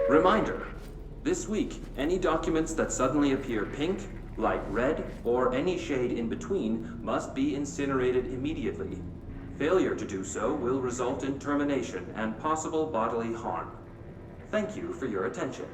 Reminder. This week, any documents that suddenly appear pink, light red, or any shade in between must be incinerated immediately. Failure to do so will result in termination and possible bodily harm. Thank you for your attention.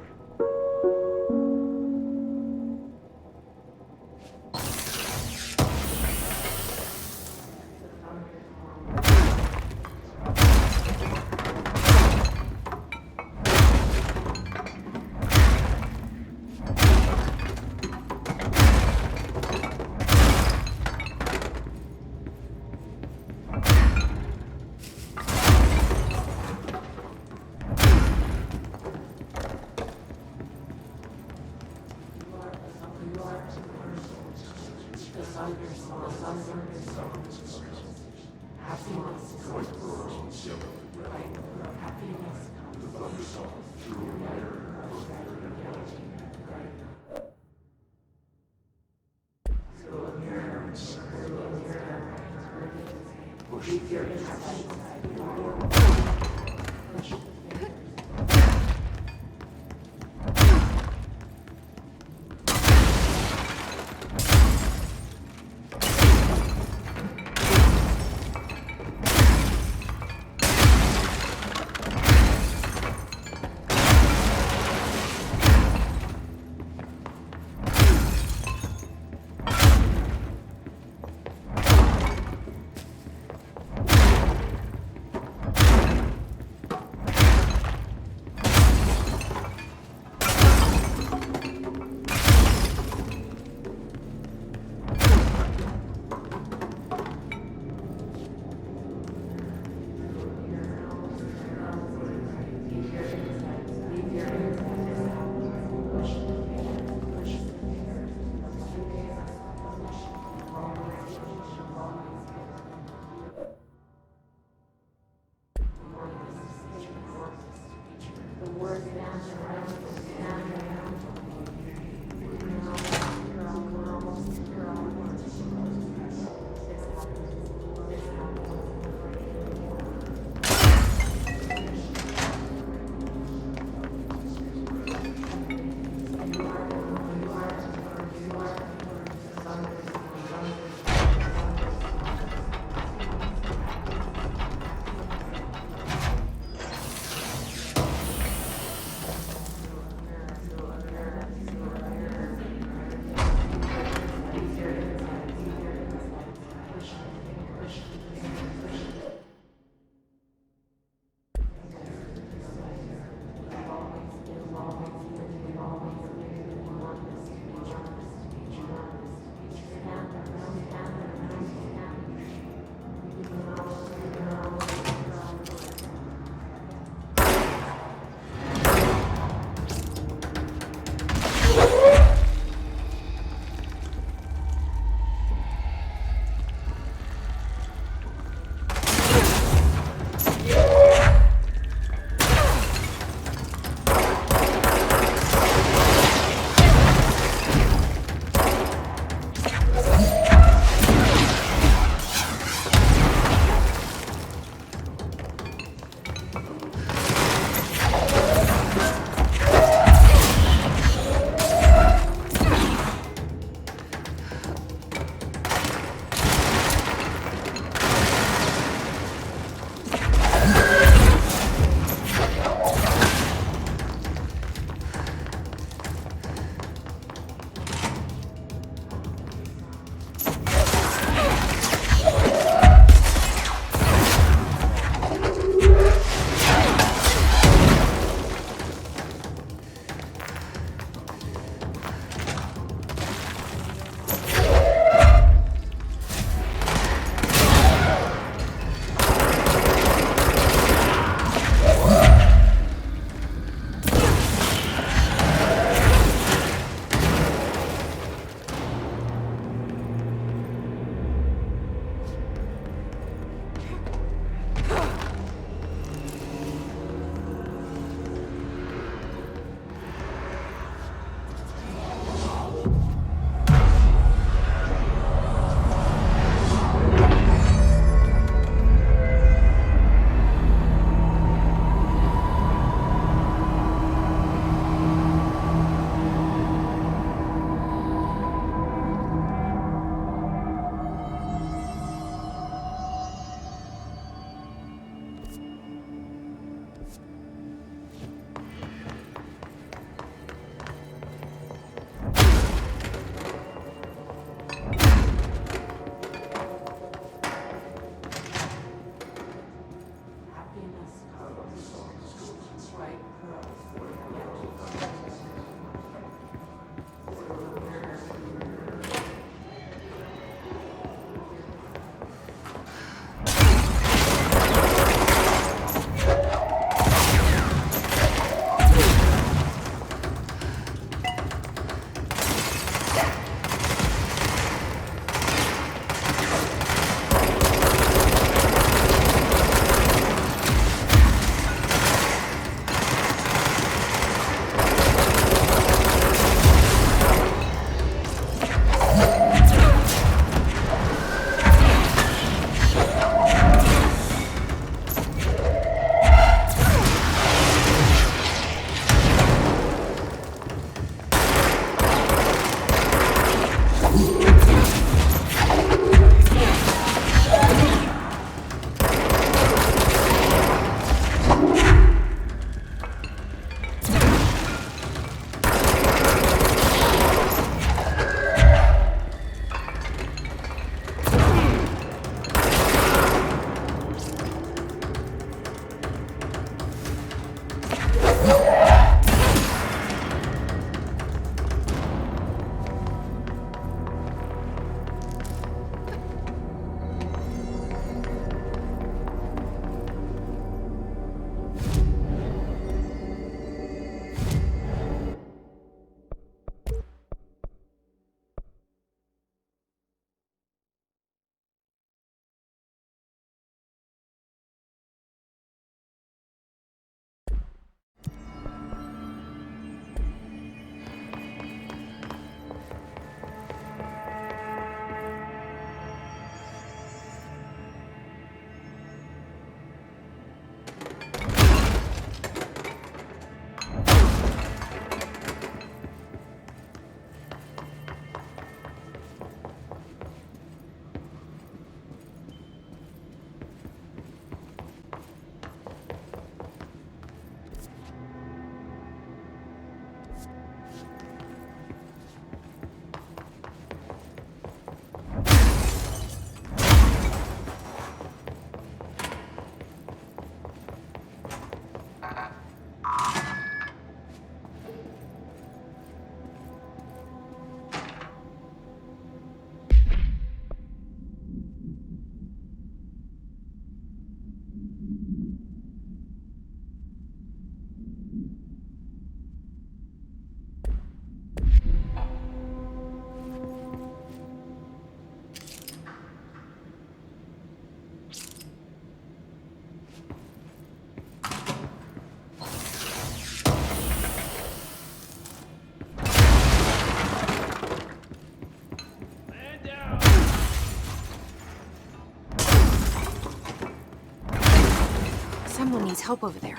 Someone needs help over there.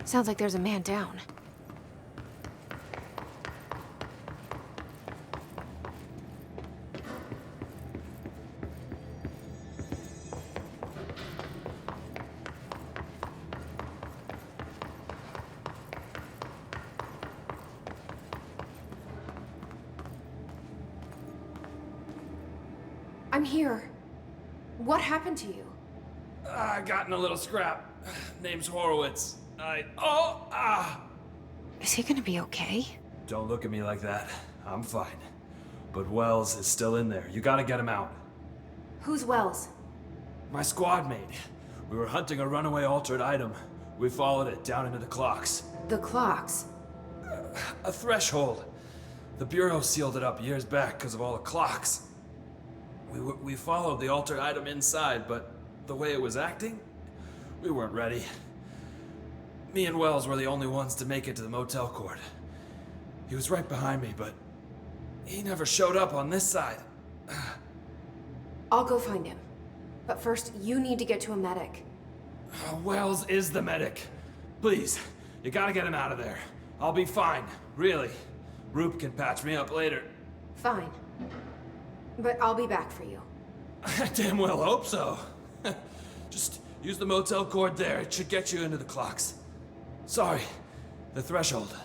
Sounds like there's a man down. I'm here. What happened to you? I got in a little scrap. Name's Horowitz. Is he gonna be okay? Don't look at me like that. I'm fine. But Wells is still in there. You gotta get him out. Who's Wells? My squad mate. We were hunting a runaway altered item. We followed it down into the clocks. The clocks. A threshold. The Bureau sealed it up years back because of all the clocks. We followed the altered item inside, but the way it was acting, we weren't ready. Me and Wells were the only ones to make it to the motel court. He was right behind me, but he never showed up on this side. I'll go find him. But first, you need to get to a medic. Wells is the medic. Please, you gotta get him out of there. I'll be fine, really. Roop can patch me up later. Fine. But I'll be back for you. I damn well hope so. Just use the motel cord there. It should get you into the clocks. Sorry, the threshold.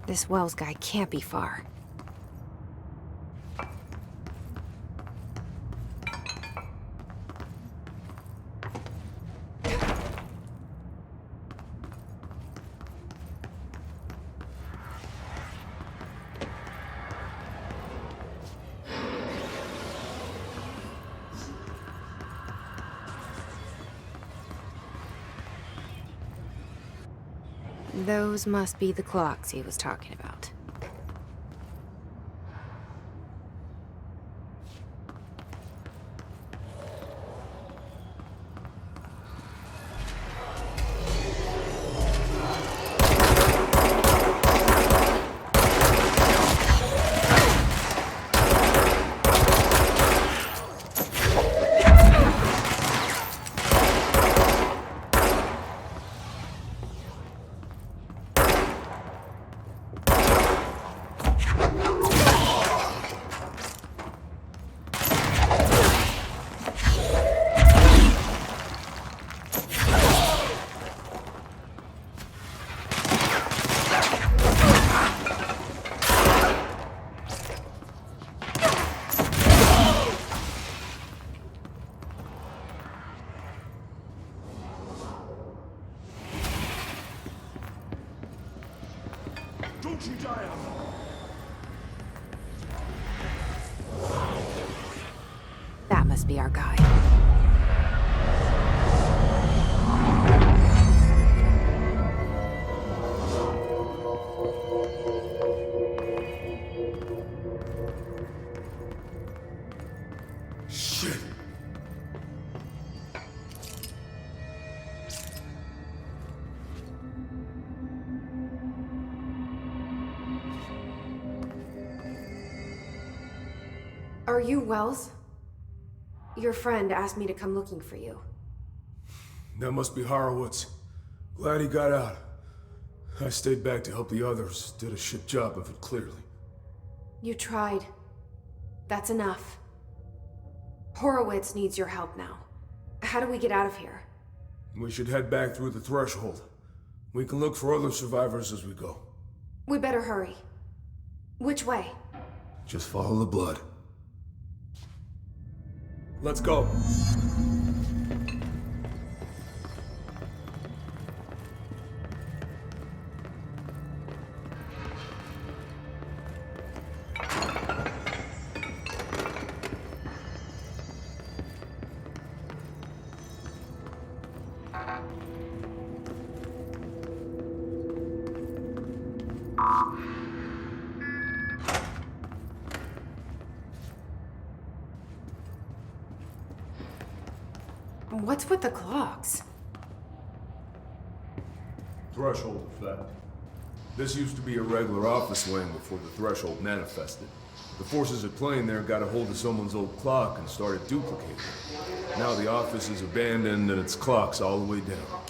This Wells guy can't be far. Those must be the clocks he was talking about. Don't you die on me! That must be our guy. Shit! Are you Wells? Your friend asked me to come looking for you. That must be Horowitz. Glad he got out. I stayed back to help the others. Did a shit job of it, clearly. You tried. That's enough. Horowitz needs your help now. How do we get out of here? We should head back through the threshold. We can look for other survivors as we go. We better hurry. Which way? Just follow the blood. Let's go. What's with the clocks? Threshold effect. This used to be a regular office wing before the threshold manifested. The forces at play in there got a hold of someone's old clock and started duplicating it. Now the office is abandoned and its clock's all the way down.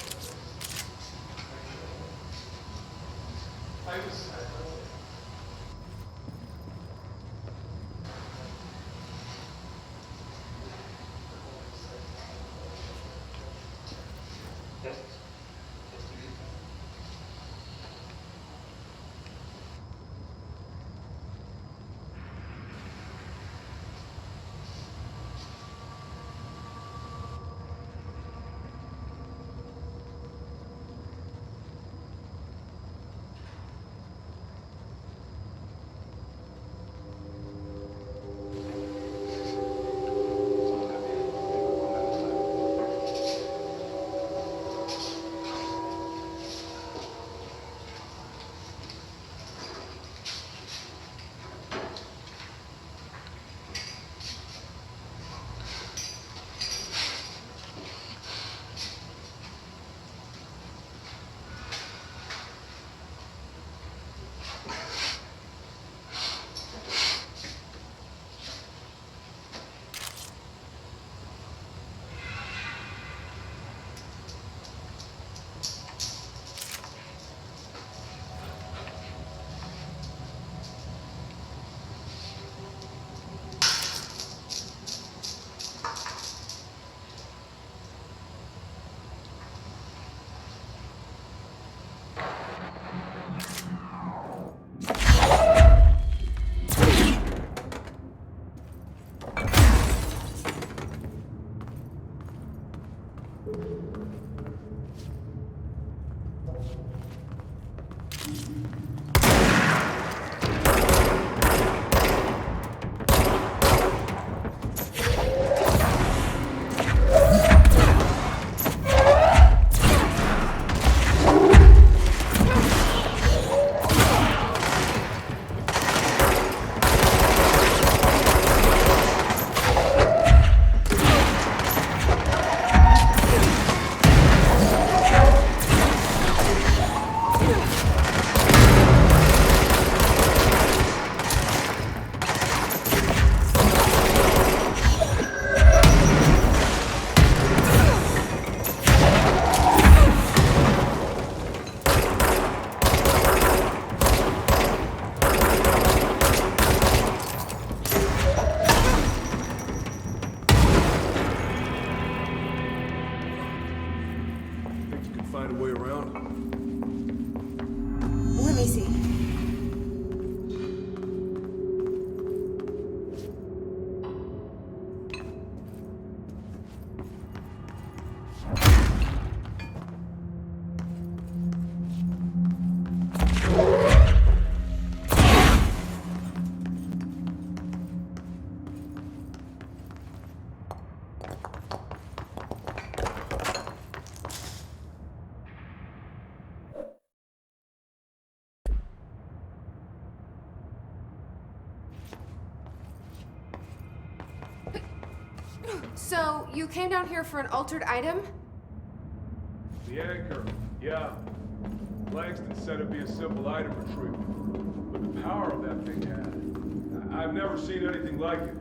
Find a way around? Let me see. So, you came down here for an altered item? The anchor, yeah. Langston said it'd be a simple item retrieval. But the power of that thing had, I've never seen anything like it.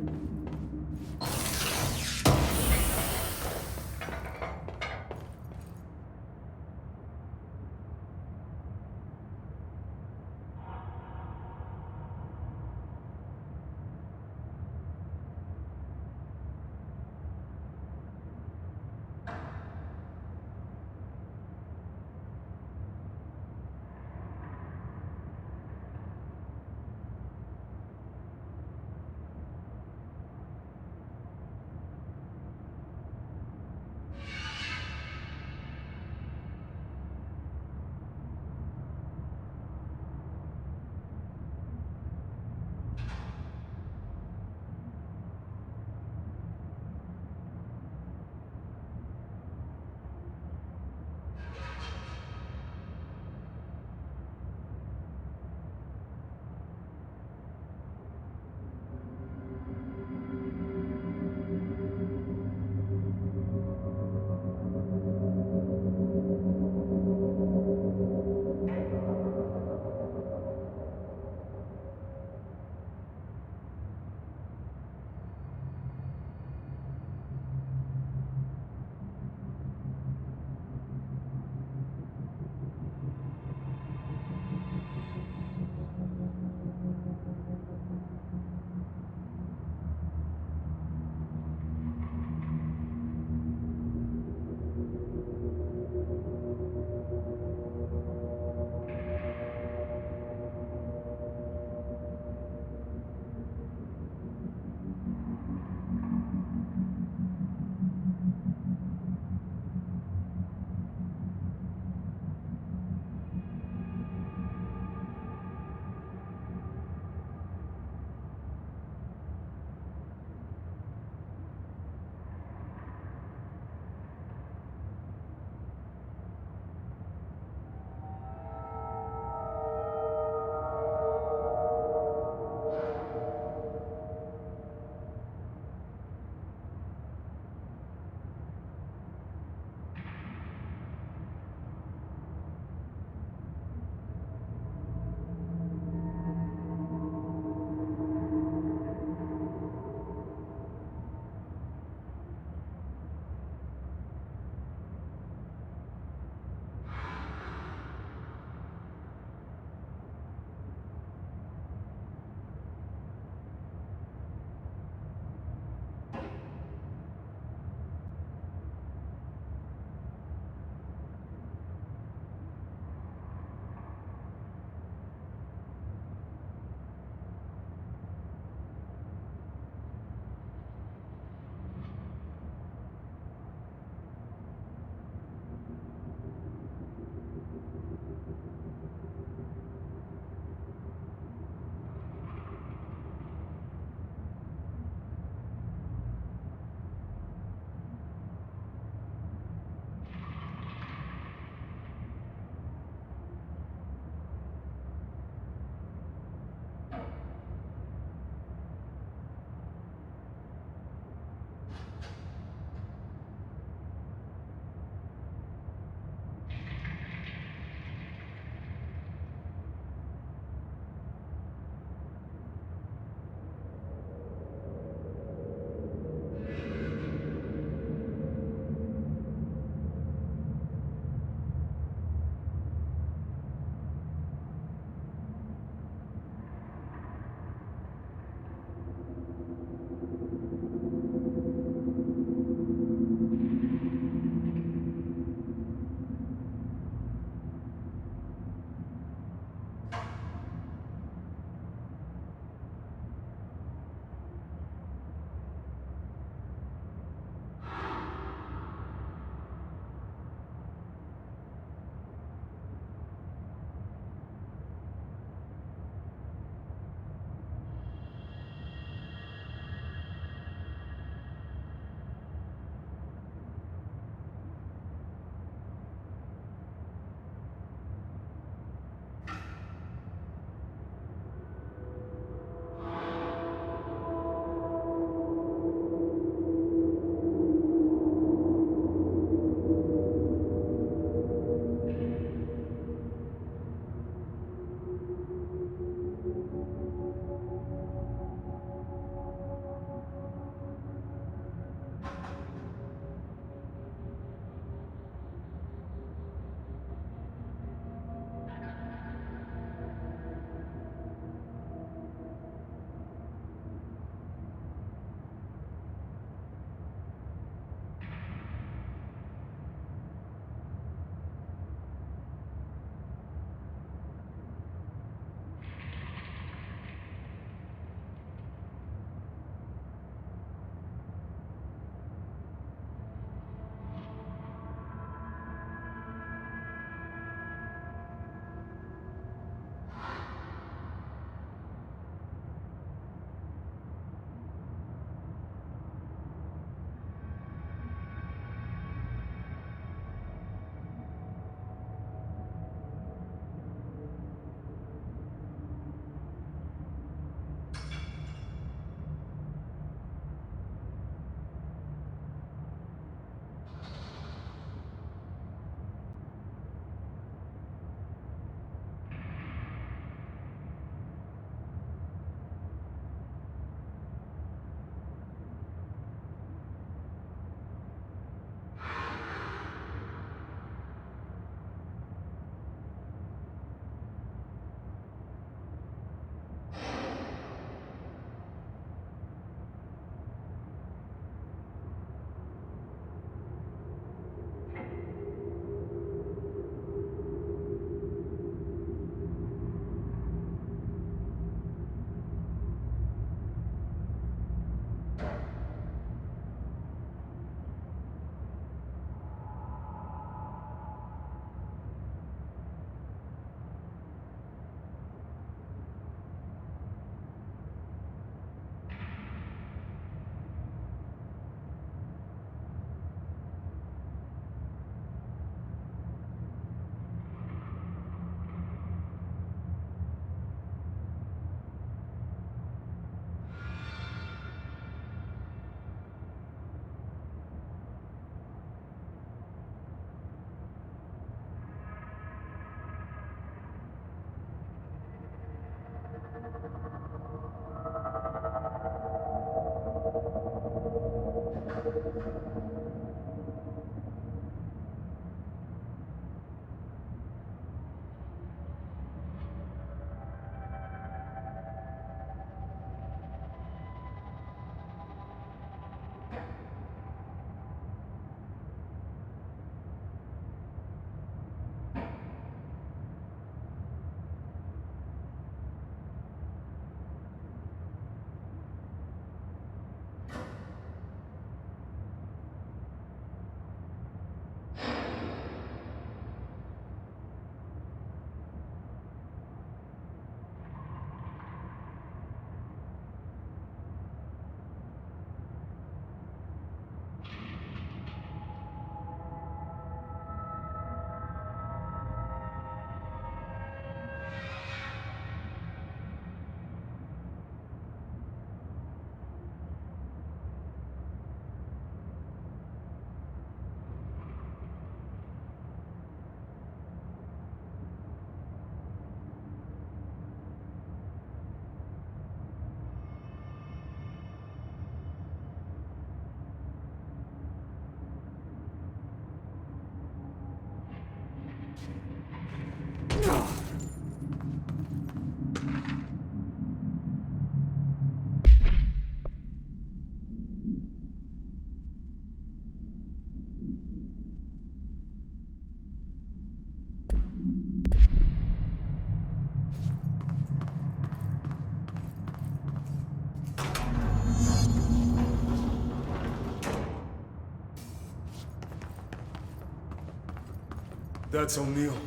That's O'Neill.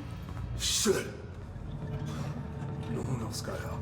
Shit! No one else got help.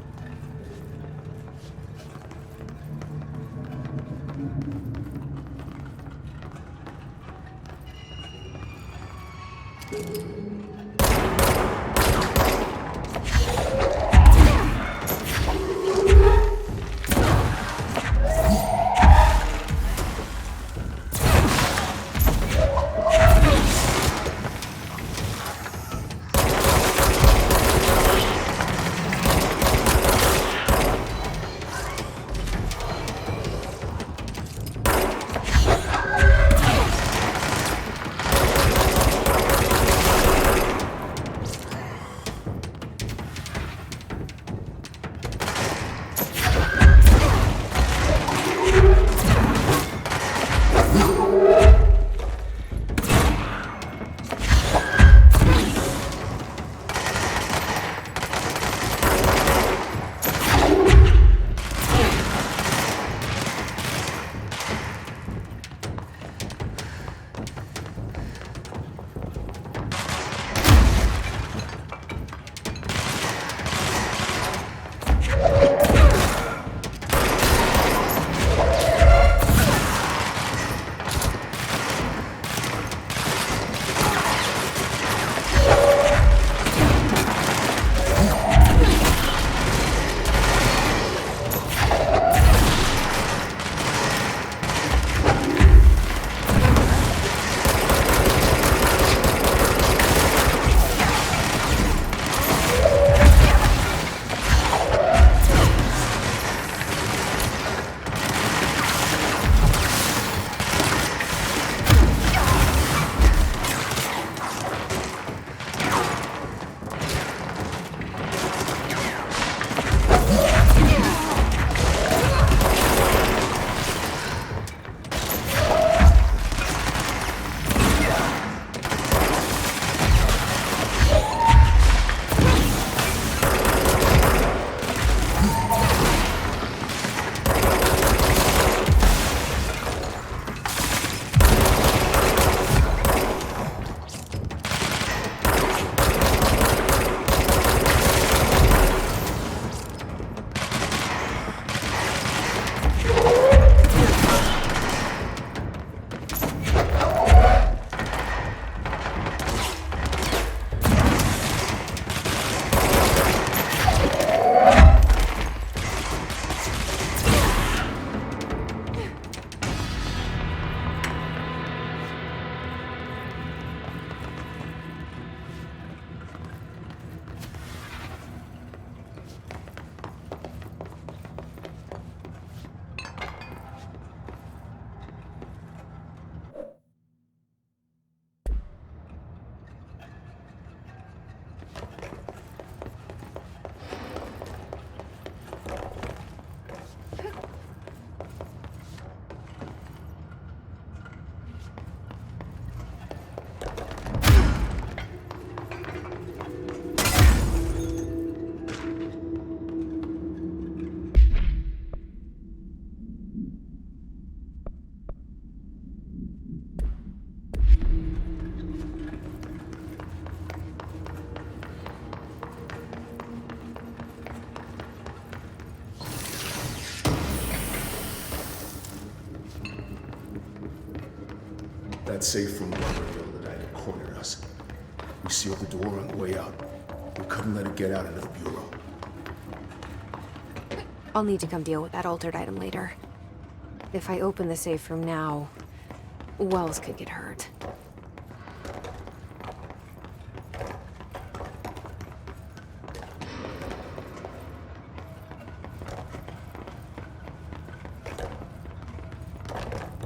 That safe from Lumberville that had cornered us. We sealed the door on the way out. We couldn't let it get out into the Bureau. I'll need to come deal with that altered item later. If I open the safe room now, Wells could get hurt.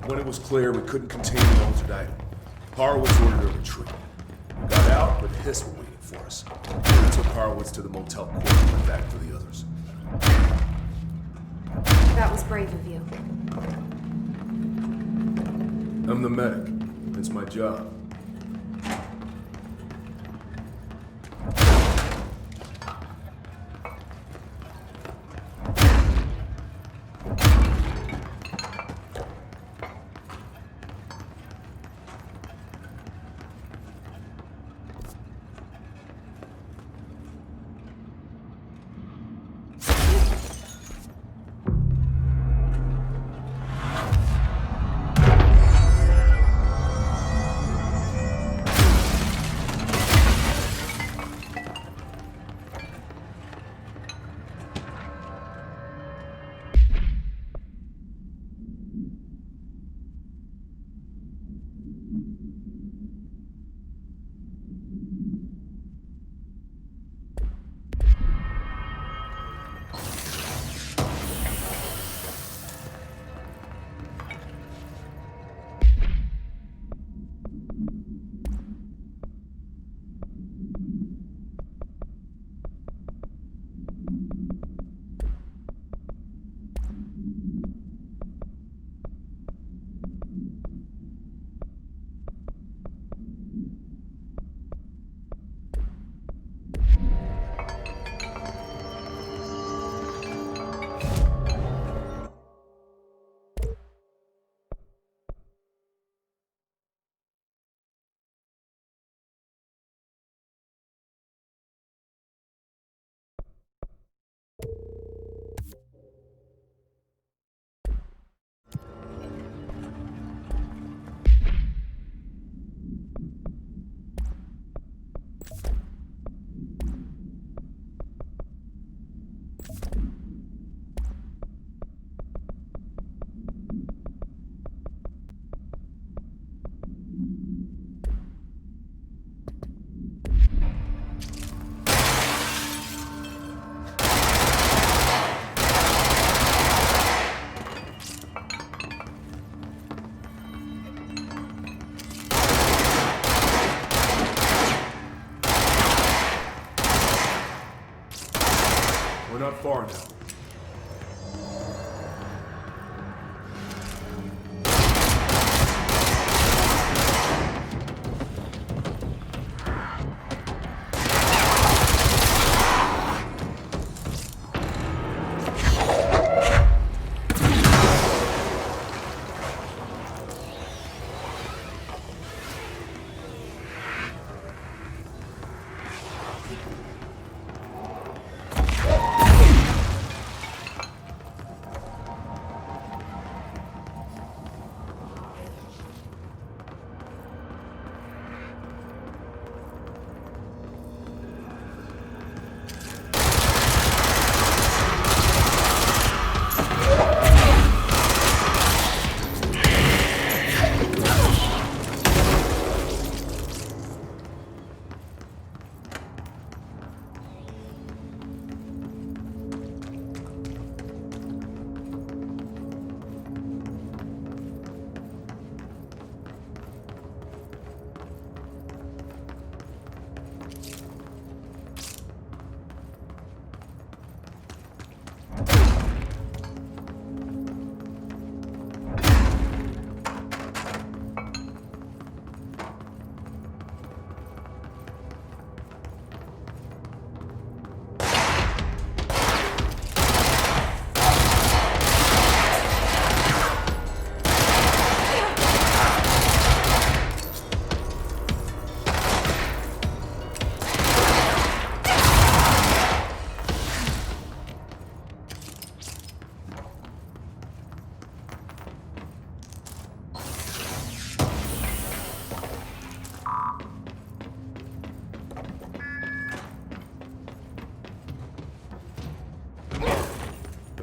When it was clear we couldn't contain the altered item, Horowitz ordered a retreat. We got out, but the Hiss were waiting for us. We took Horowitz to the motel court and went back for the others. That was brave of you. I'm the medic. It's my job. far now?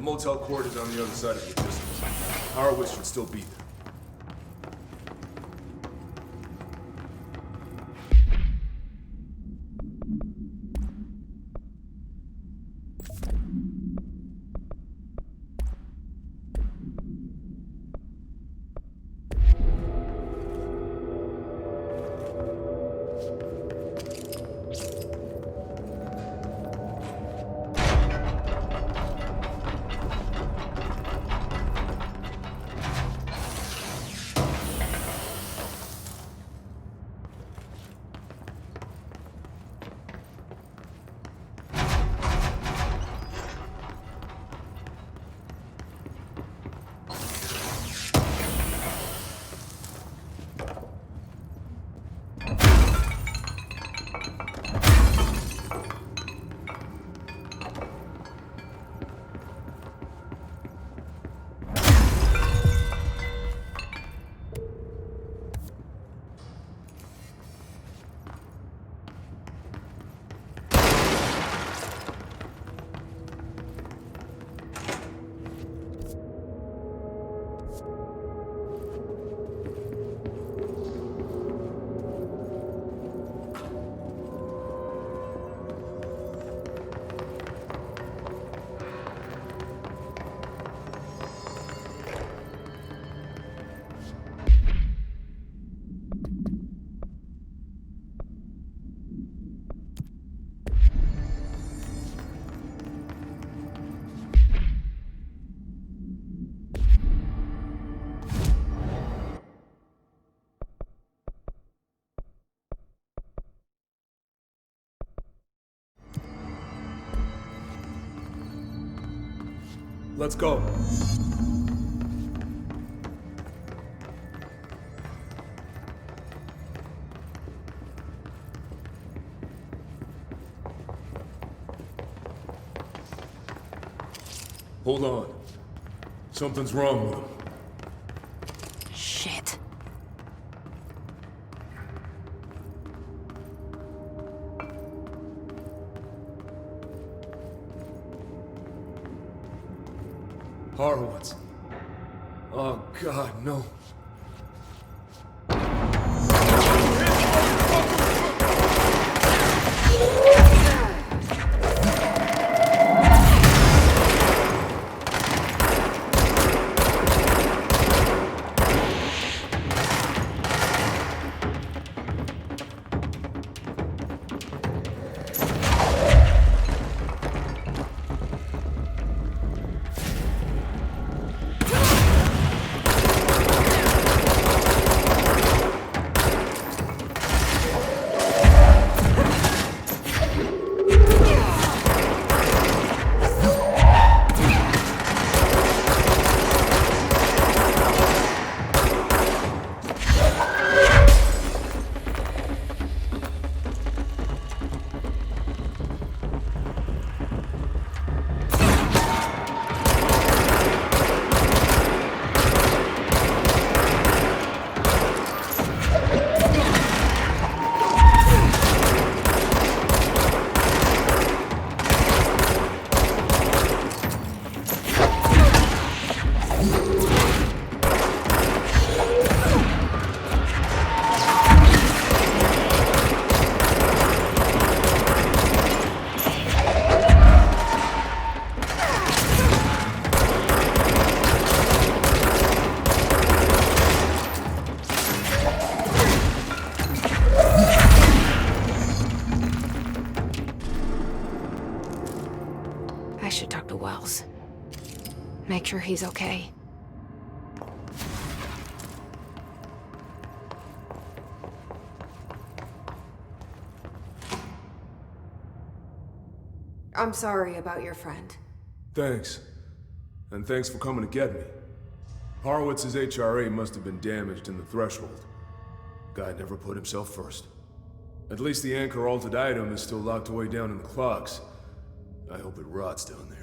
The motel court is on the other side of the distance. Horowitz should still be there. Let's go. Hold on. Something's wrong with him. Shit. Horowitz. Oh, God, no. Make sure he's okay. I'm sorry about your friend. Thanks. And thanks for coming to get me. Horowitz's HRA must have been damaged in the threshold. Guy never put himself first. At least the anchor altered item is still locked away down in the clocks. I hope it rots down there.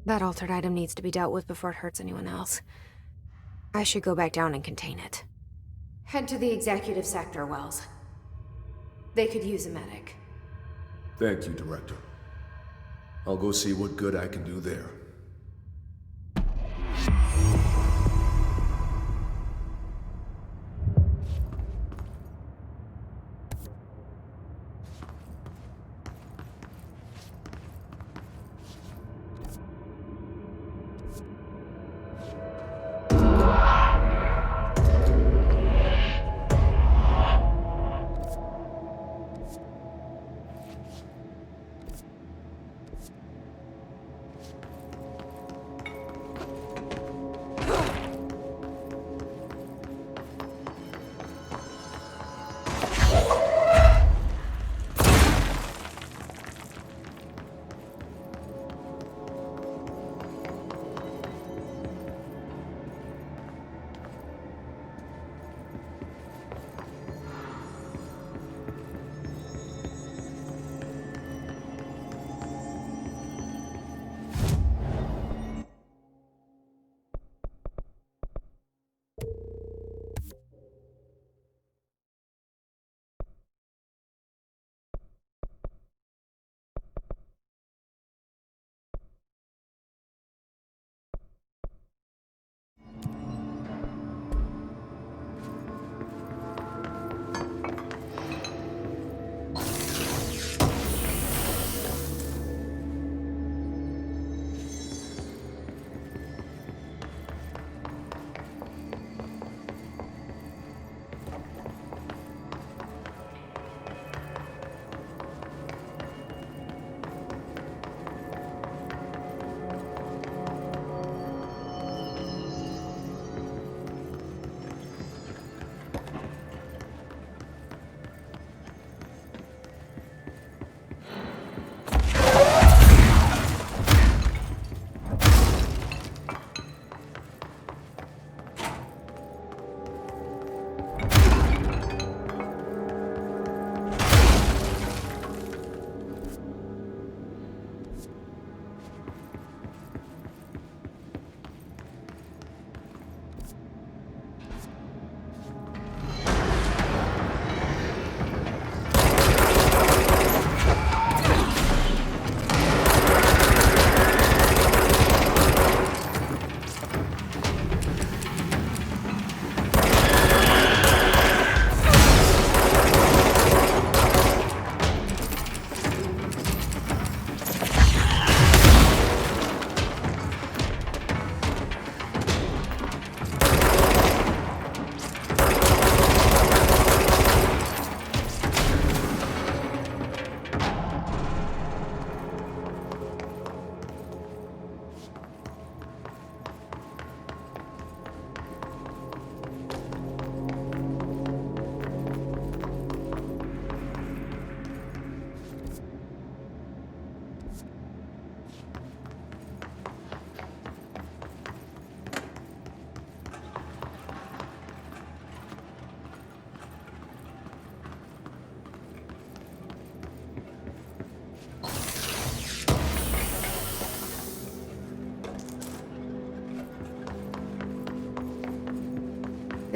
That altered item needs to be dealt with before it hurts anyone else. I should go back down and contain it. Head to the executive sector, Wells. They could use a medic. Thank you, Director. I'll go see what good I can do there.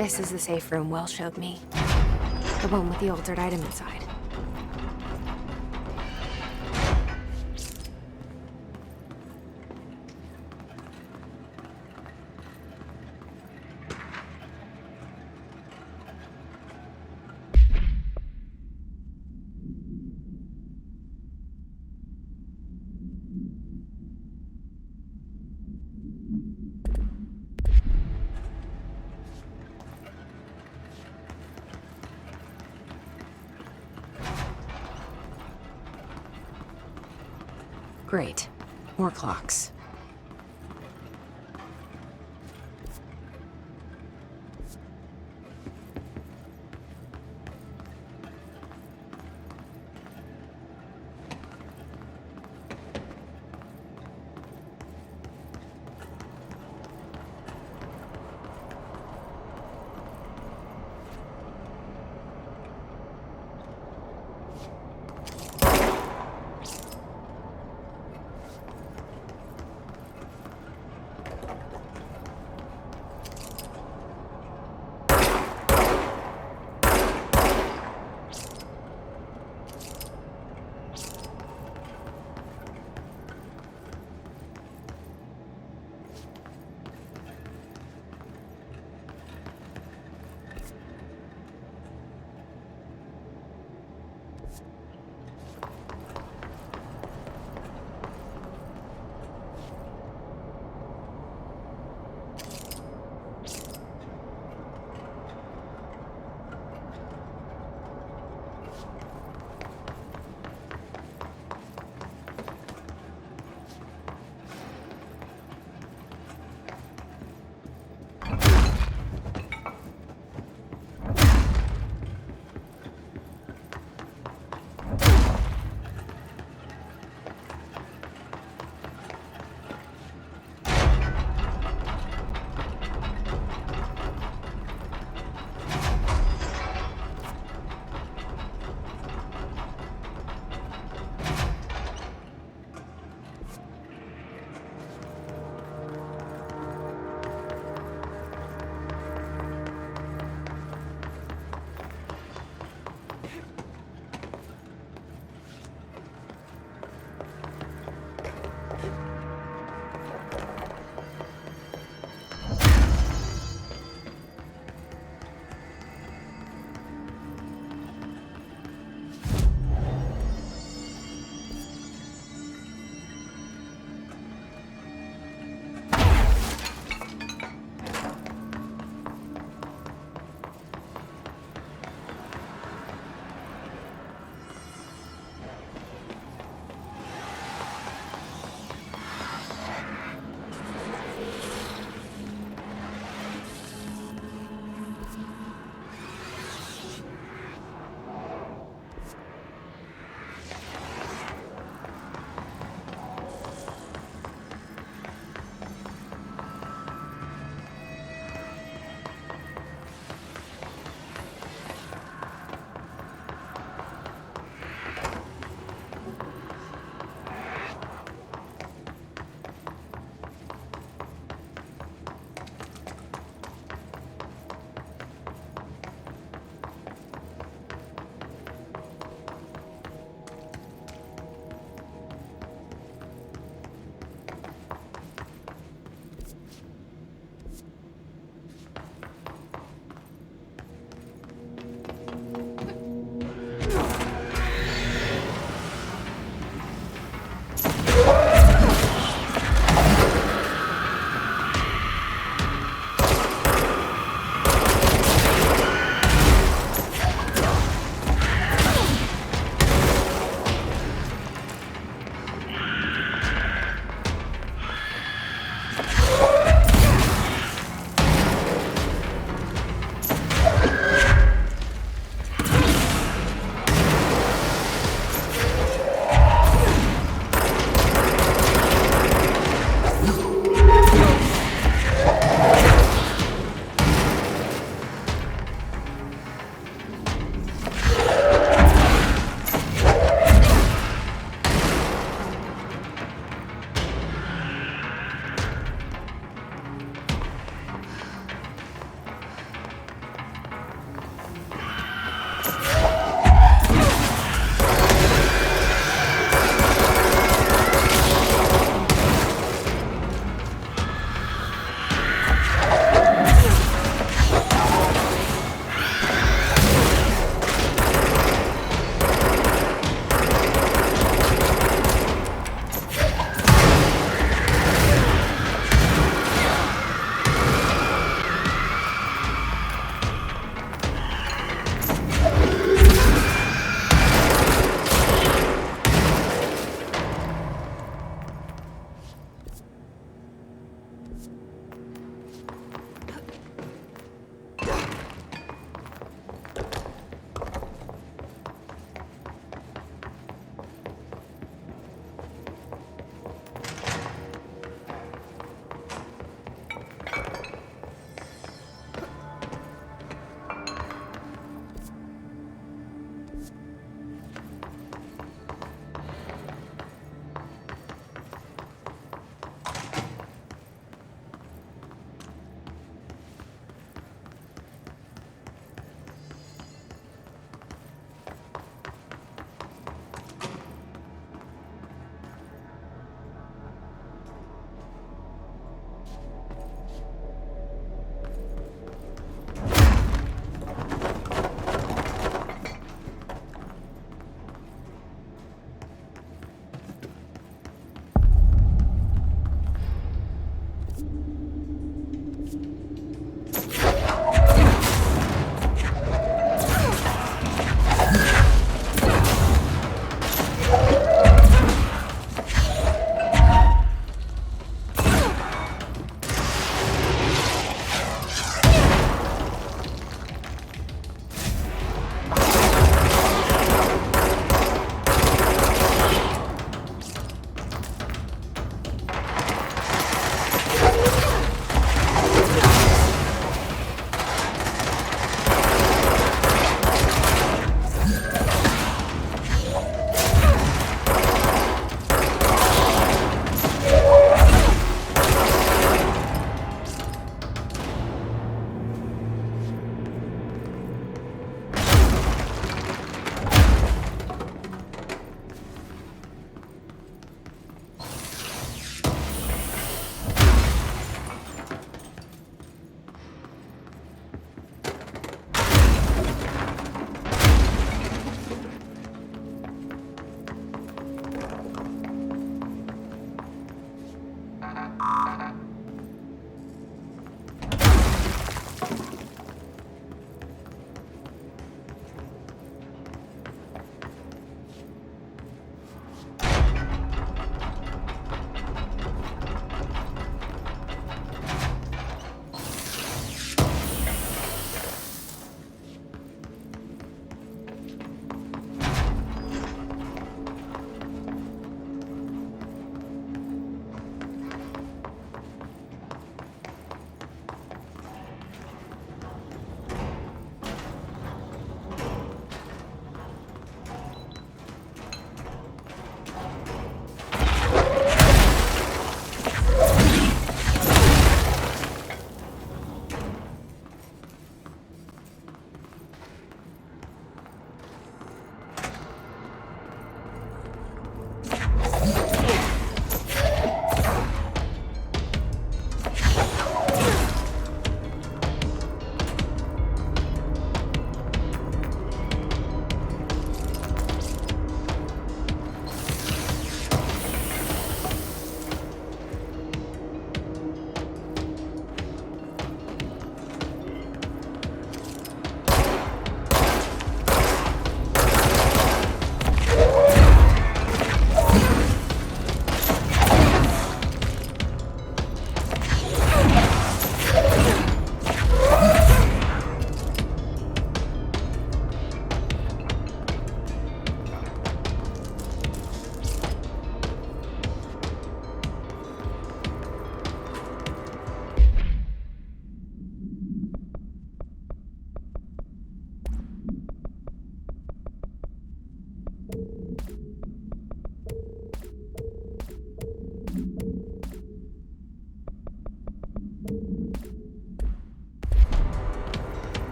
This is the safe room Wells showed me. The one with the altered item inside. Great. More clocks.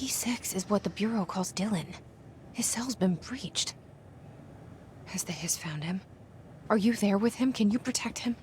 P6 is what the Bureau calls Dylan. His cell's been breached. Has the Hiss found him? Are you there with him? Can you protect him?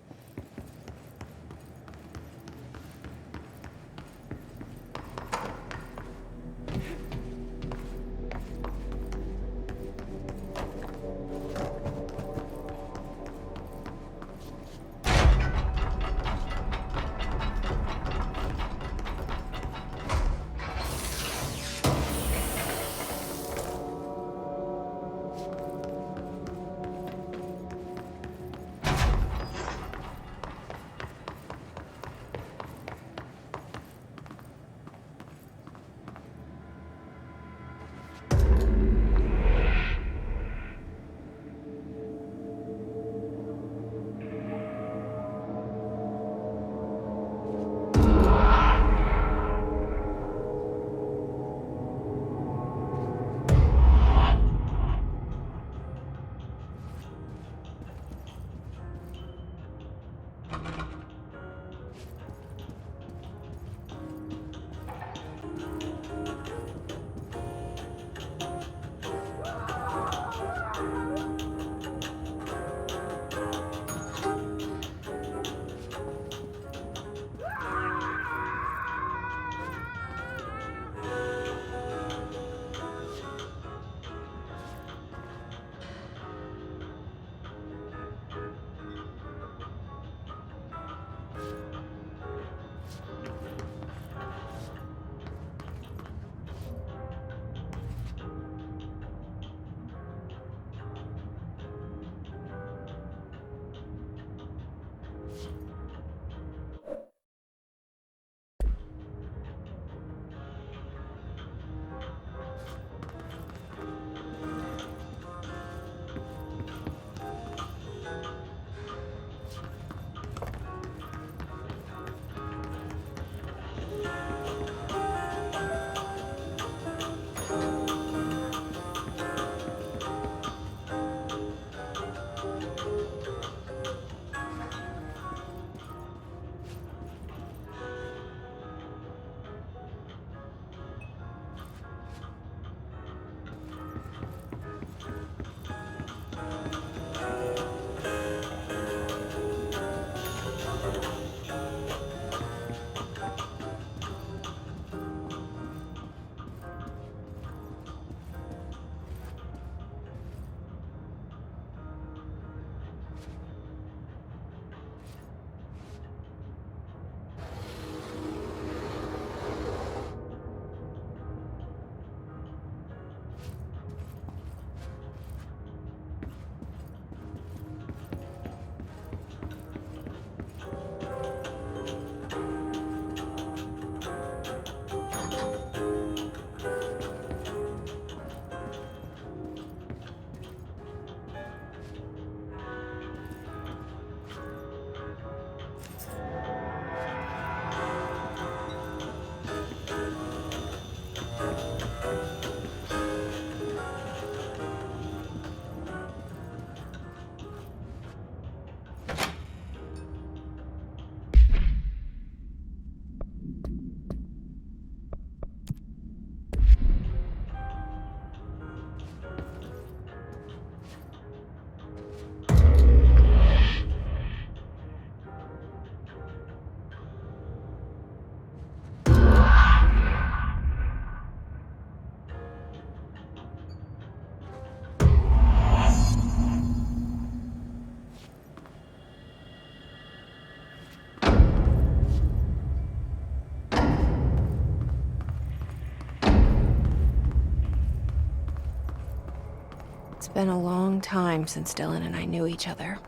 It's been a long time since Dylan and I knew each other.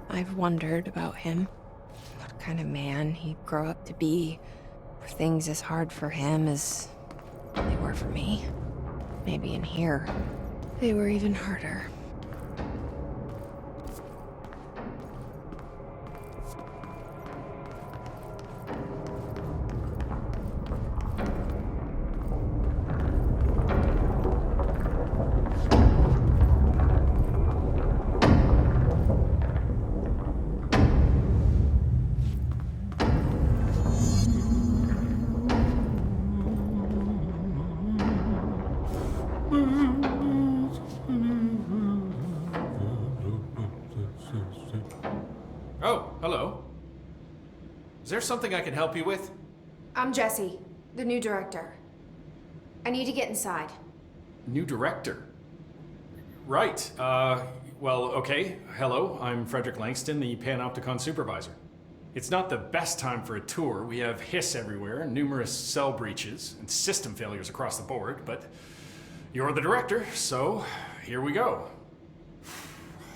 I've wondered about him. What kind of man he'd grow up to be. Were things as hard for him as they were for me? Maybe in here, they were even harder. Oh, hello. Is there something I can help you with? I'm Jessie, the new director. I need to get inside. New director? Right. Well, okay. Hello, I'm Frederick Langston, the Panopticon supervisor. It's not the best time for a tour. We have hiss everywhere, numerous cell breaches, and system failures across the board, but you're the director, so here we go.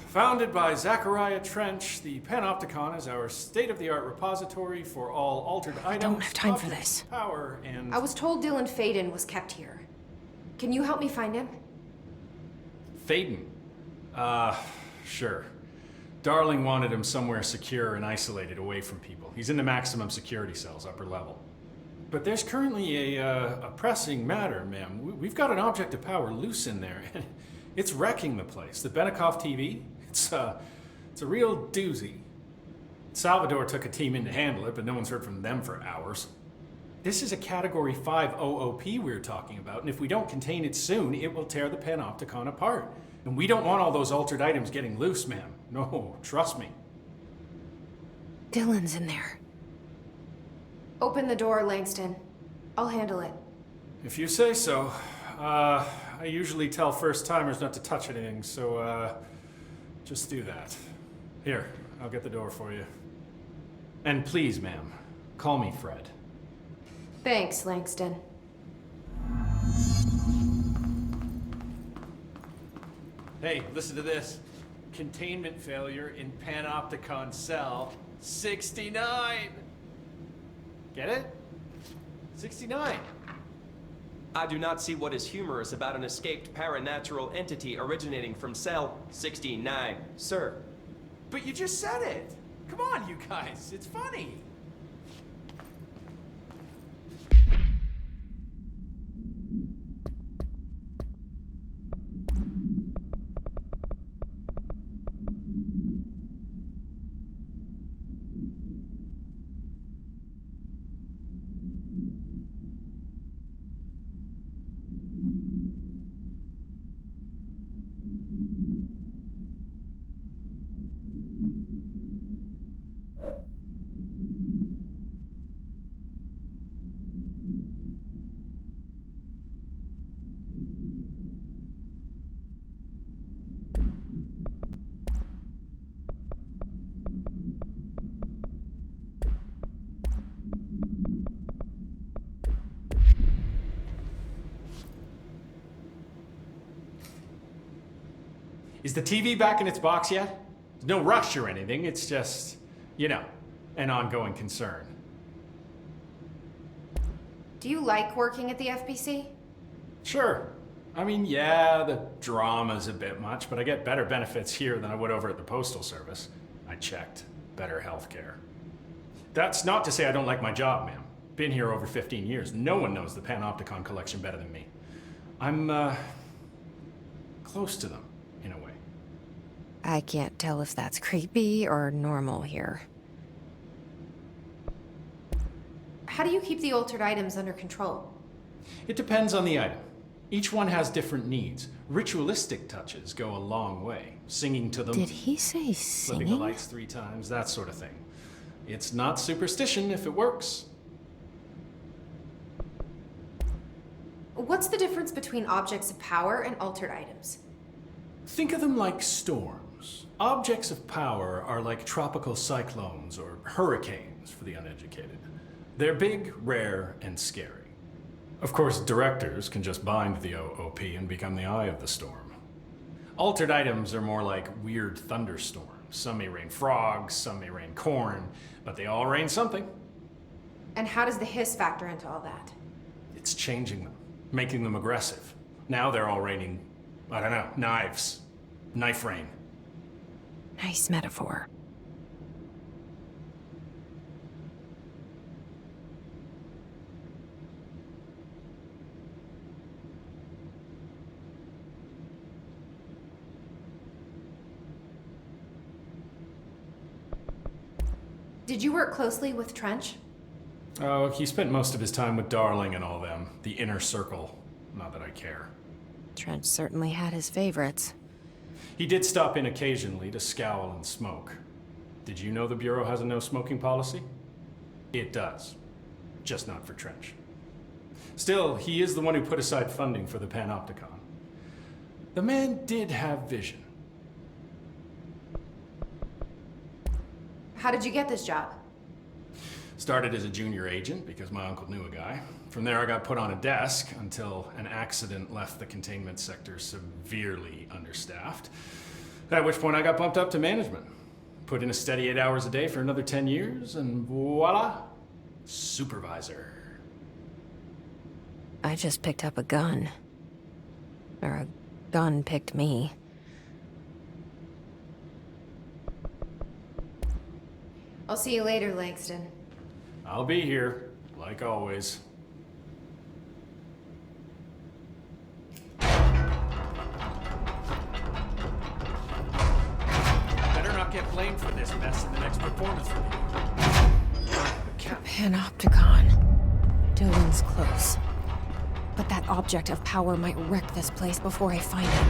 Founded by Zechariah Trench, the Panopticon is our state-of-the-art repository for all altered items. I don't have time for objects, this. Power and... I was told Dylan Faden was kept here. Can you help me find him? Faden? Sure. Darling wanted him somewhere secure and isolated away from people. He's in the maximum security cells, upper level. But there's currently a pressing matter, ma'am. We've got an object of power loose in there. It's wrecking the place. The Benikoff TV, it's a real doozy. Salvador took a team in to handle it, but no one's heard from them for hours. This is a Category 5 OOP we're talking about, and if we don't contain it soon, it will tear the Panopticon apart. And we don't want all those altered items getting loose, ma'am. No, trust me. Dylan's in there. Open the door, Langston. I'll handle it. If you say so. I usually tell first-timers not to touch anything, so, just do that. Here, I'll get the door for you. And please, ma'am, call me Fred. Thanks, Langston. Hey, listen to this. Containment failure in Panopticon cell 69. Get it? 69. I do not see what is humorous about an escaped paranatural entity originating from cell 69, sir. But you just said it. Come on, you guys. It's funny. Is the TV back in its box yet? There's no rush or anything, it's just, you know, an ongoing concern. Do you like working at the FBC? Sure. I mean, yeah, the drama's a bit much, but I get better benefits here than I would over at the Postal Service. I checked. Better healthcare. That's not to say I don't like my job, ma'am. Been here over 15 years. No one knows the Panopticon collection better than me. I'm, close to them, in a way. I can't tell if that's creepy or normal here. How do you keep the altered items under control? It depends on the item. Each one has different needs. Ritualistic touches go a long way. Singing to them. Did he say Flipping the singing? lights 3 times, that sort of thing. It's not superstition if it works. What's the difference between objects of power and altered items? Think of them like storms. Objects of power are like tropical cyclones or hurricanes for the uneducated. They're big, rare, and scary. Of course, directors can just bind the OOP and become the eye of the storm. Altered items are more like weird thunderstorms. Some may rain frogs, some may rain corn, but they all rain something. And how does the hiss factor into all that? It's changing them, making them aggressive. Now they're all raining, I don't know, knives. Knife rain. Nice metaphor. Did you work closely with Trench? Oh, he spent most of his time with Darling and all them. The inner circle. Not that I care. Trench certainly had his favorites. He did stop in occasionally to scowl and smoke. Did you know the Bureau has a no smoking policy? It does. Just not for Trench. Still, he is the one who put aside funding for the Panopticon. The man did have vision. How did you get this job? Started as a junior agent because my uncle knew a guy. From there I got put on a desk until an accident left the containment sector severely understaffed. At which point I got bumped up to management. Put in a steady 8 hours a day for another 10 years and voila, supervisor. I just picked up a gun. Or a gun picked me. I'll see you later, Langston. I'll be here, like always. Better not get blamed for this mess in the next performance review. Panopticon. Dylan's close. But that object of power might wreck this place before I find him.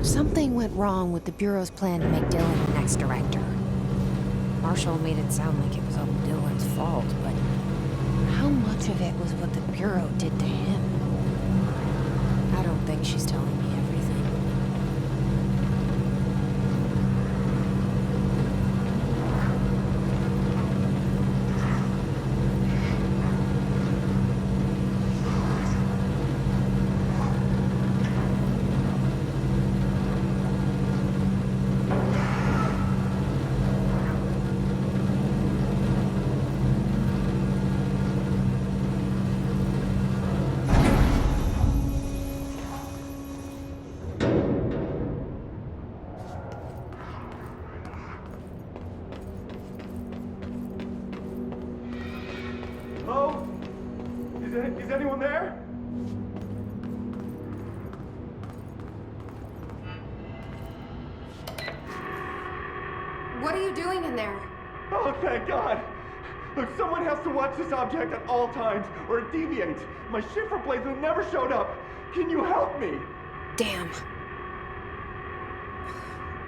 Something went wrong with the Bureau's plan to make Dylan the next director. Marshall made it sound like it was all Dylan's fault, but how much of it was what the Bureau did to him? I don't think she's telling me everything. Is anyone there? What are you doing in there? Oh, thank God! Look, someone has to watch this object at all times, or it deviates. My shifter blades have never showed up. Can you help me? Damn.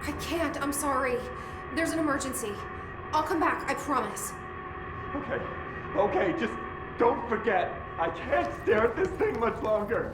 I can't, I'm sorry. There's an emergency. I'll come back, I promise. Okay, just don't forget. I can't stare at this thing much longer.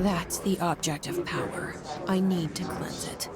That's the object of power. I need to cleanse it.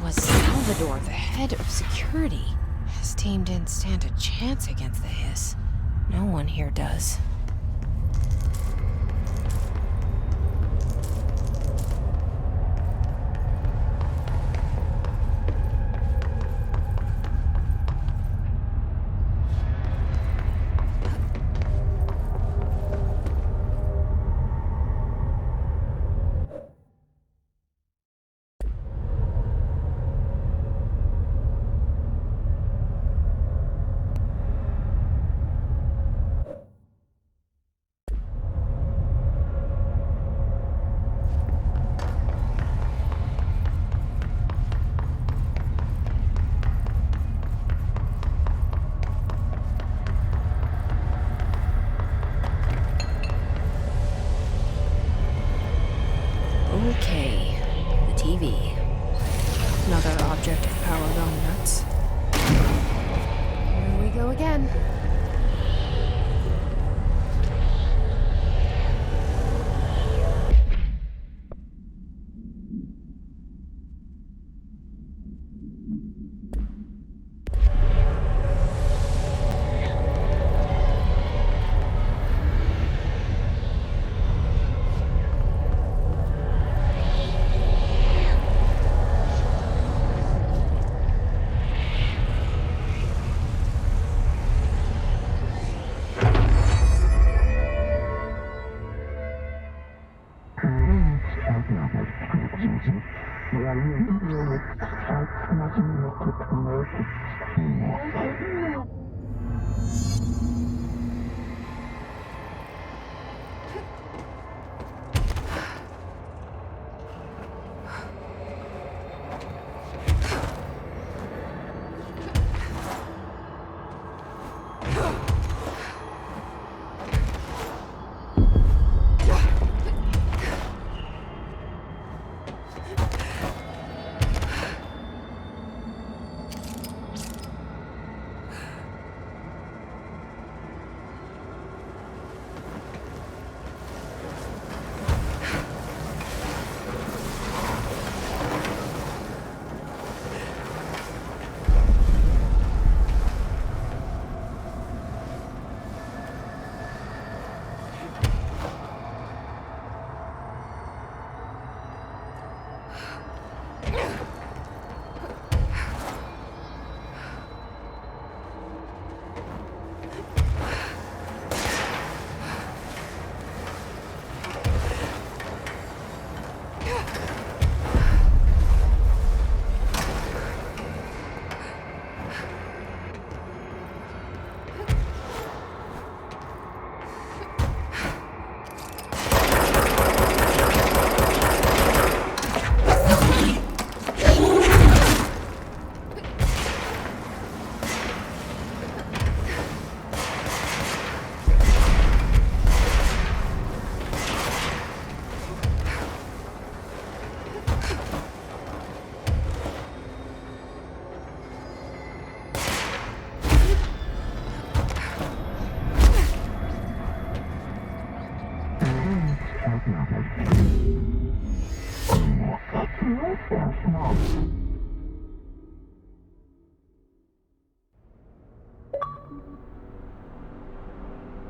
Was sound Salvador, the head of security, his team didn't stand a chance against the Hiss. No one here does. Okay, the TV. Another object of power going nuts. Here we go again.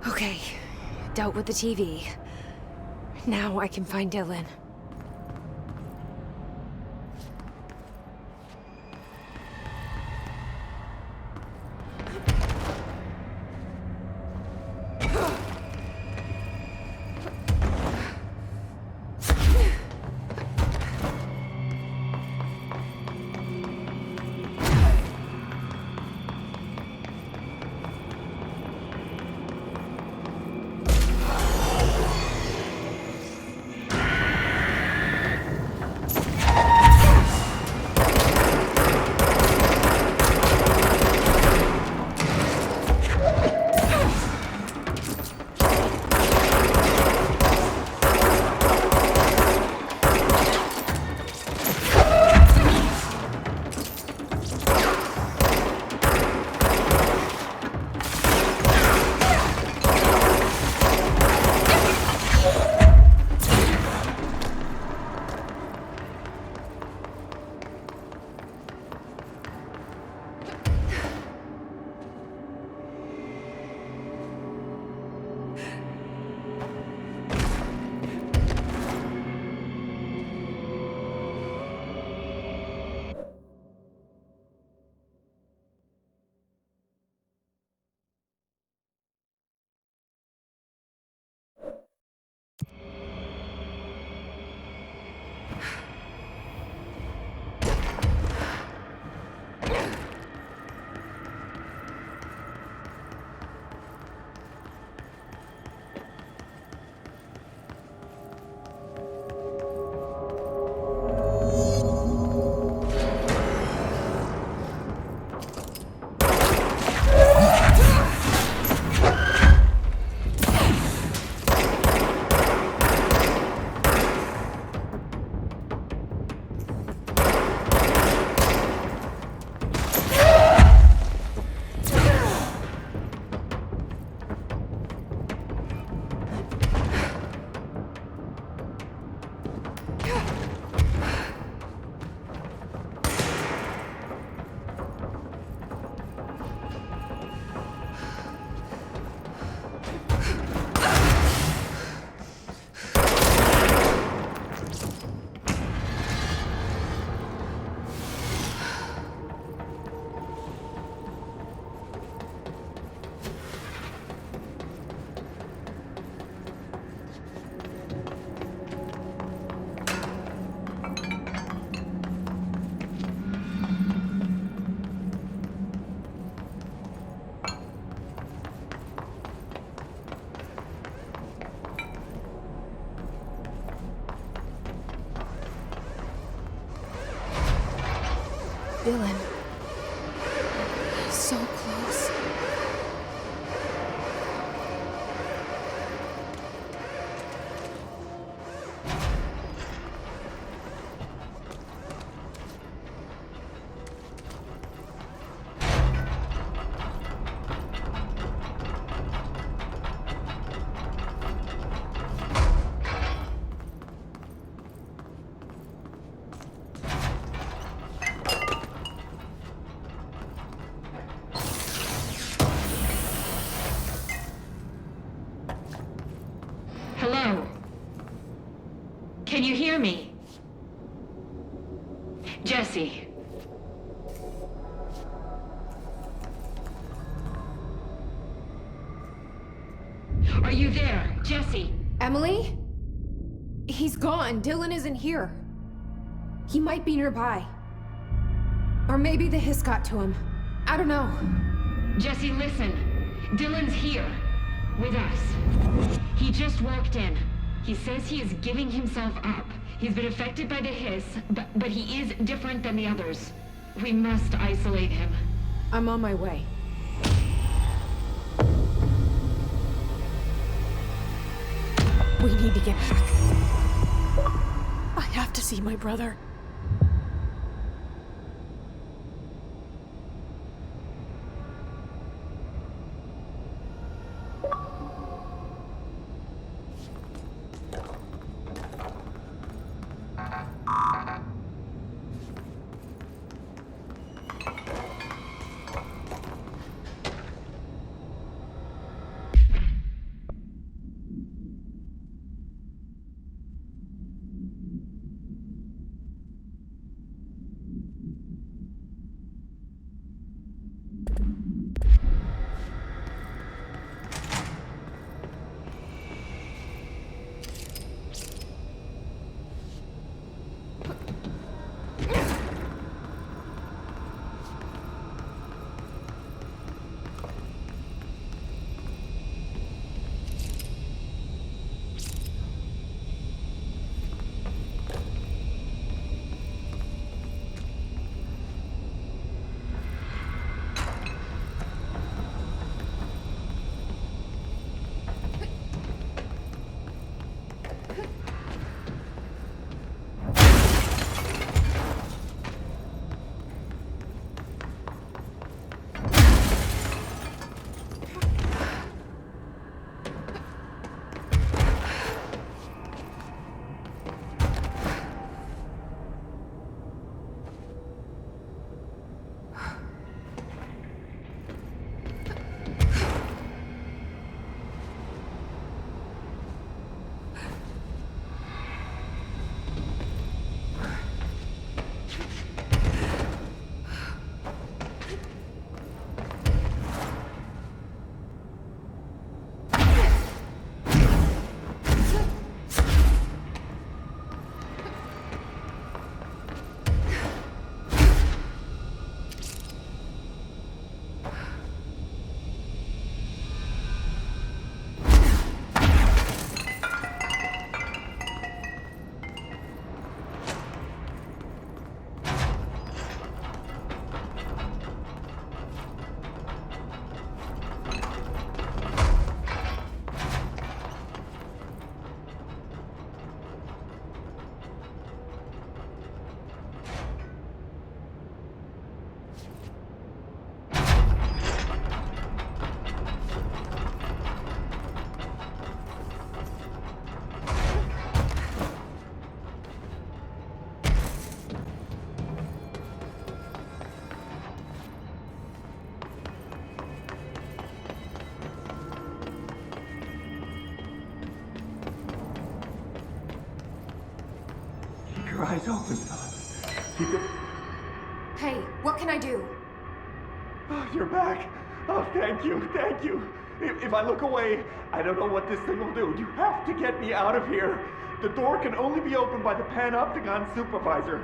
Okay, dealt with the TV. Now I can find Dylan. Dylan. He's so close. Hello? Can you hear me? Jesse. Are you there, Jesse? Emily? He's gone. Dylan isn't here. He might be nearby. Or maybe the hiss got to him. I don't know. Jesse, listen. Dylan's here. With us. He just walked in. He says he is giving himself up. He's been affected by the hiss, but he is different than the others. We must isolate him. I'm on my way. We need to get back. I have to see my brother. Your eyes open, son. Keep it. Hey, what can I do? Oh, you're back. Oh, thank you, thank you. If I look away, I don't know what this thing will do. You have to get me out of here. The door can only be opened by the Panopticon supervisor.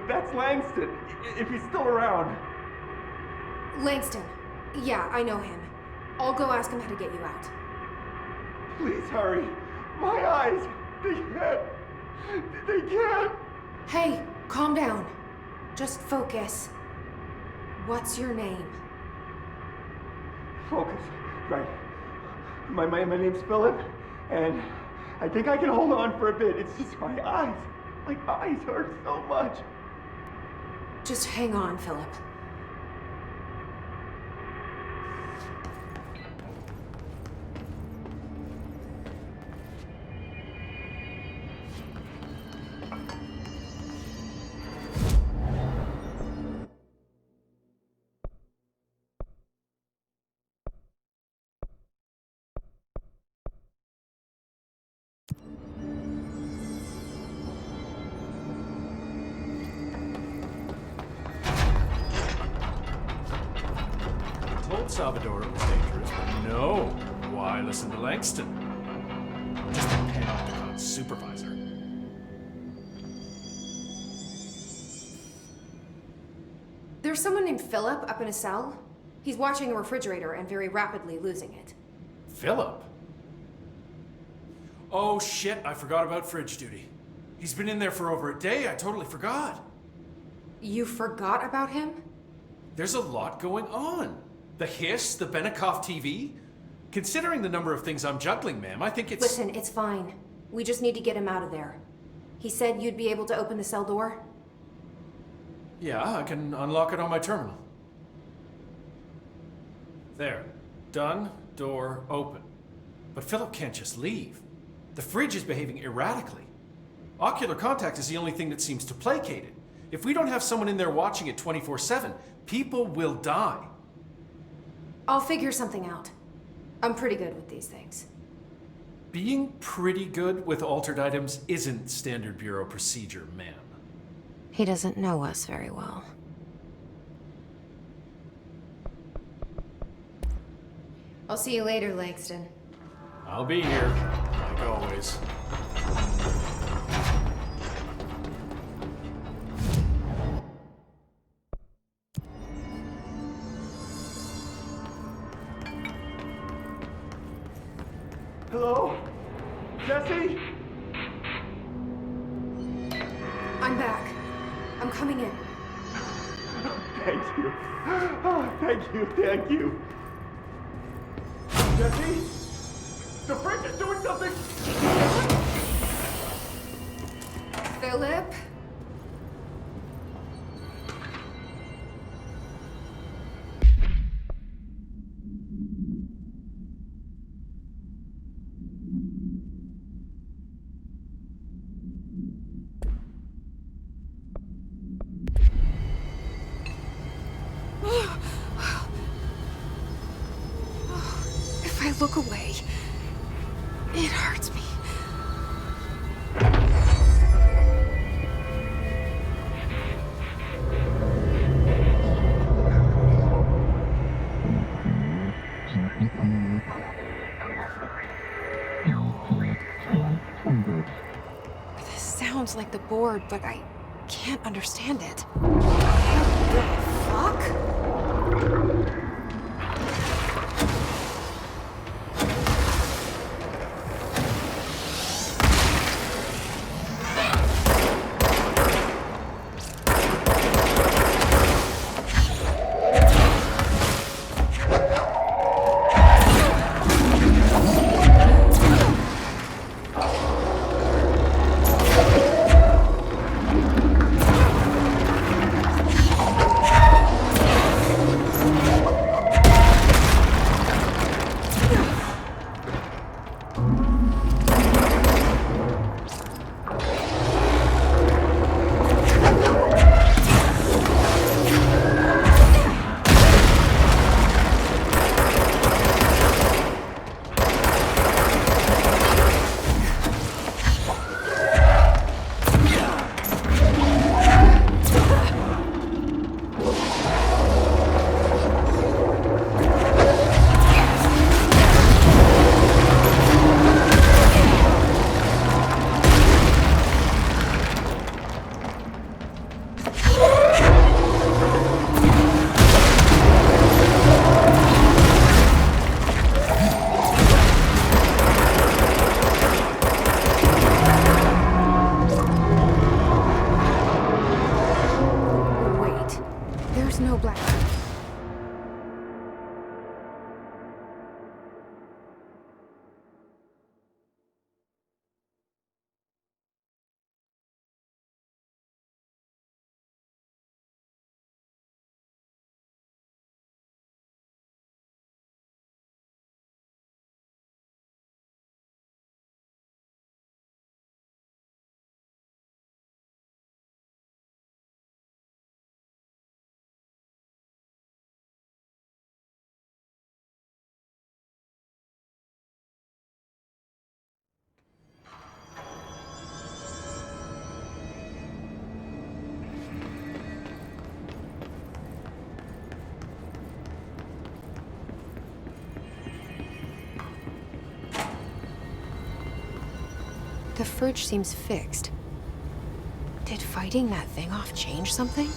That's Langston, if he's still around. Langston. Yeah, I know him. I'll go ask him how to get you out. Please hurry. My eyes, they can't. Hey, calm down. Just focus. What's your name? Focus. Right. My name's Philip, and I think I can hold on for a bit. It's just my eyes. My eyes hurt so much. Just hang on, Philip. Told Salvador it was dangerous, but no. Why listen to Langston? Just the Panopticon supervisor. There's someone named Philip up in a cell. He's watching a refrigerator and very rapidly losing it. Philip? Oh shit, I forgot about fridge duty. He's been in there for over a day, I totally forgot. You forgot about him? There's a lot going on. The hiss, the Benikoff TV. Considering the number of things I'm juggling, ma'am, I think it's... Listen, it's fine. We just need to get him out of there. He said you'd be able to open the cell door? Yeah, I can unlock it on my terminal. There. Done. Door open. But Philip can't just leave. The fridge is behaving erratically. Ocular contact is the only thing that seems to placate it. If we don't have someone in there watching it 24/7, people will die. I'll figure something out. I'm pretty good with these things. Being pretty good with altered items isn't standard bureau procedure, ma'am. He doesn't know us very well. I'll see you later, Langston. I'll be here, like always. Hello? Jesse? I'm back. I'm coming in. Thank you. Oh, thank you. Jesse? The fridge is doing something! Philip? If I look away, it hurts me. This sounds like the board, but I can't understand it. What the fuck? There's no black. fridge seems fixed. Did fighting that thing off change something?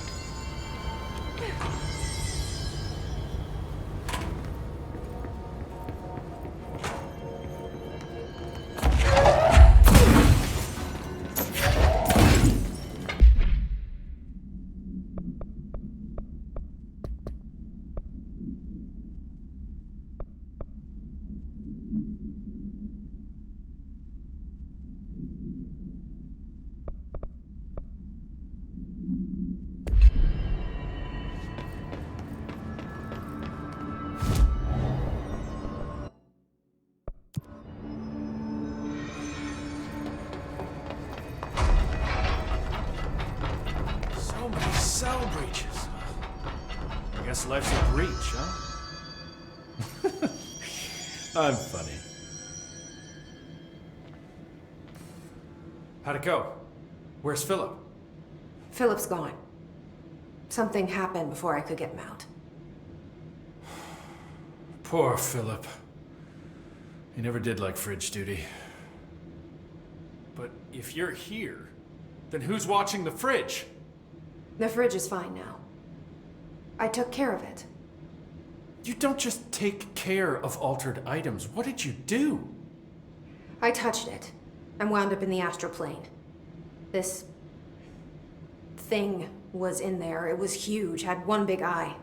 So many cell breaches. I guess life's a breach, huh? I'm funny. How'd it go? Where's Philip? Philip's gone. Something happened before I could get him out. Poor Philip. He never did like fridge duty. But if you're here, then who's watching the fridge? The fridge is fine now. I took care of it. You don't just take care of altered items. What did you do? I touched it and wound up in the astral plane. This thing was in there. It was huge, had one big eye.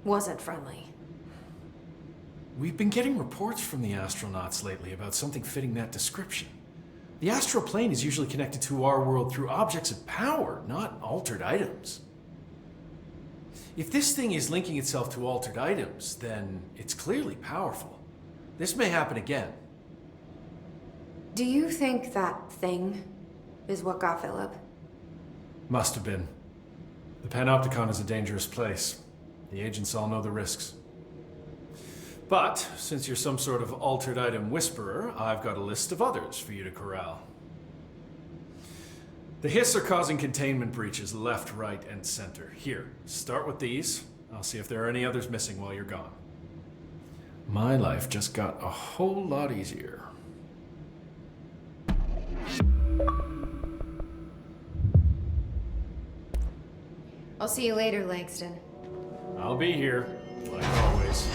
Wasn't friendly. We've been getting reports from the astronauts lately about something fitting that description. The astral plane is usually connected to our world through objects of power, not altered items. If this thing is linking itself to altered items, then it's clearly powerful. This may happen again. Do you think that thing is what got Philip? Must have been. The Panopticon is a dangerous place. The agents all know the risks. But, since you're some sort of altered item whisperer, I've got a list of others for you to corral. The Hiss are causing containment breaches left, right, and center. Here, start with these. I'll see if there are any others missing while you're gone. My life just got a whole lot easier. I'll see you later, Langston. I'll be here, like always.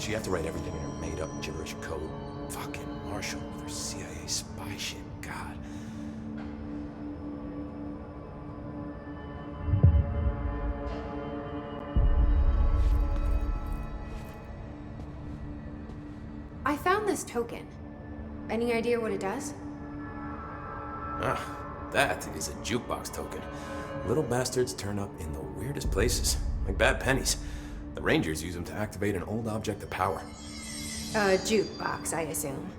Did she have to write everything in her made-up gibberish code? Fucking Marshall with her CIA spy shit. God. I found this token. Any idea what it does? Ah, that is a jukebox token. Little bastards turn up in the weirdest places, like bad pennies. The Rangers use them to activate an old object of power. A jukebox, I assume.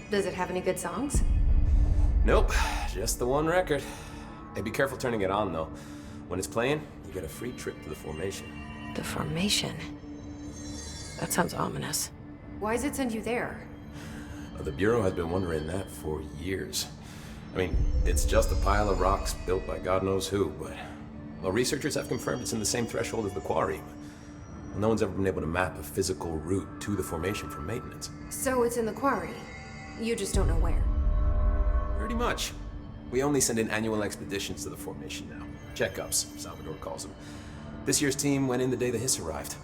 Does it have any good songs? Nope, just the one record. Hey, be careful turning it on, though. When it's playing, you get a free trip to the formation. The formation? That sounds ominous. Why does it send you there? The Bureau has been wondering that for years. I mean, it's just a pile of rocks built by God knows who, but... Well, researchers have confirmed it's in the same threshold as the quarry. But no one's ever been able to map a physical route to the formation for maintenance. So it's in the quarry. You just don't know where. Pretty much. We only send in annual expeditions to the formation now. Checkups, Salvador calls them. This year's team went in the day the hiss arrived.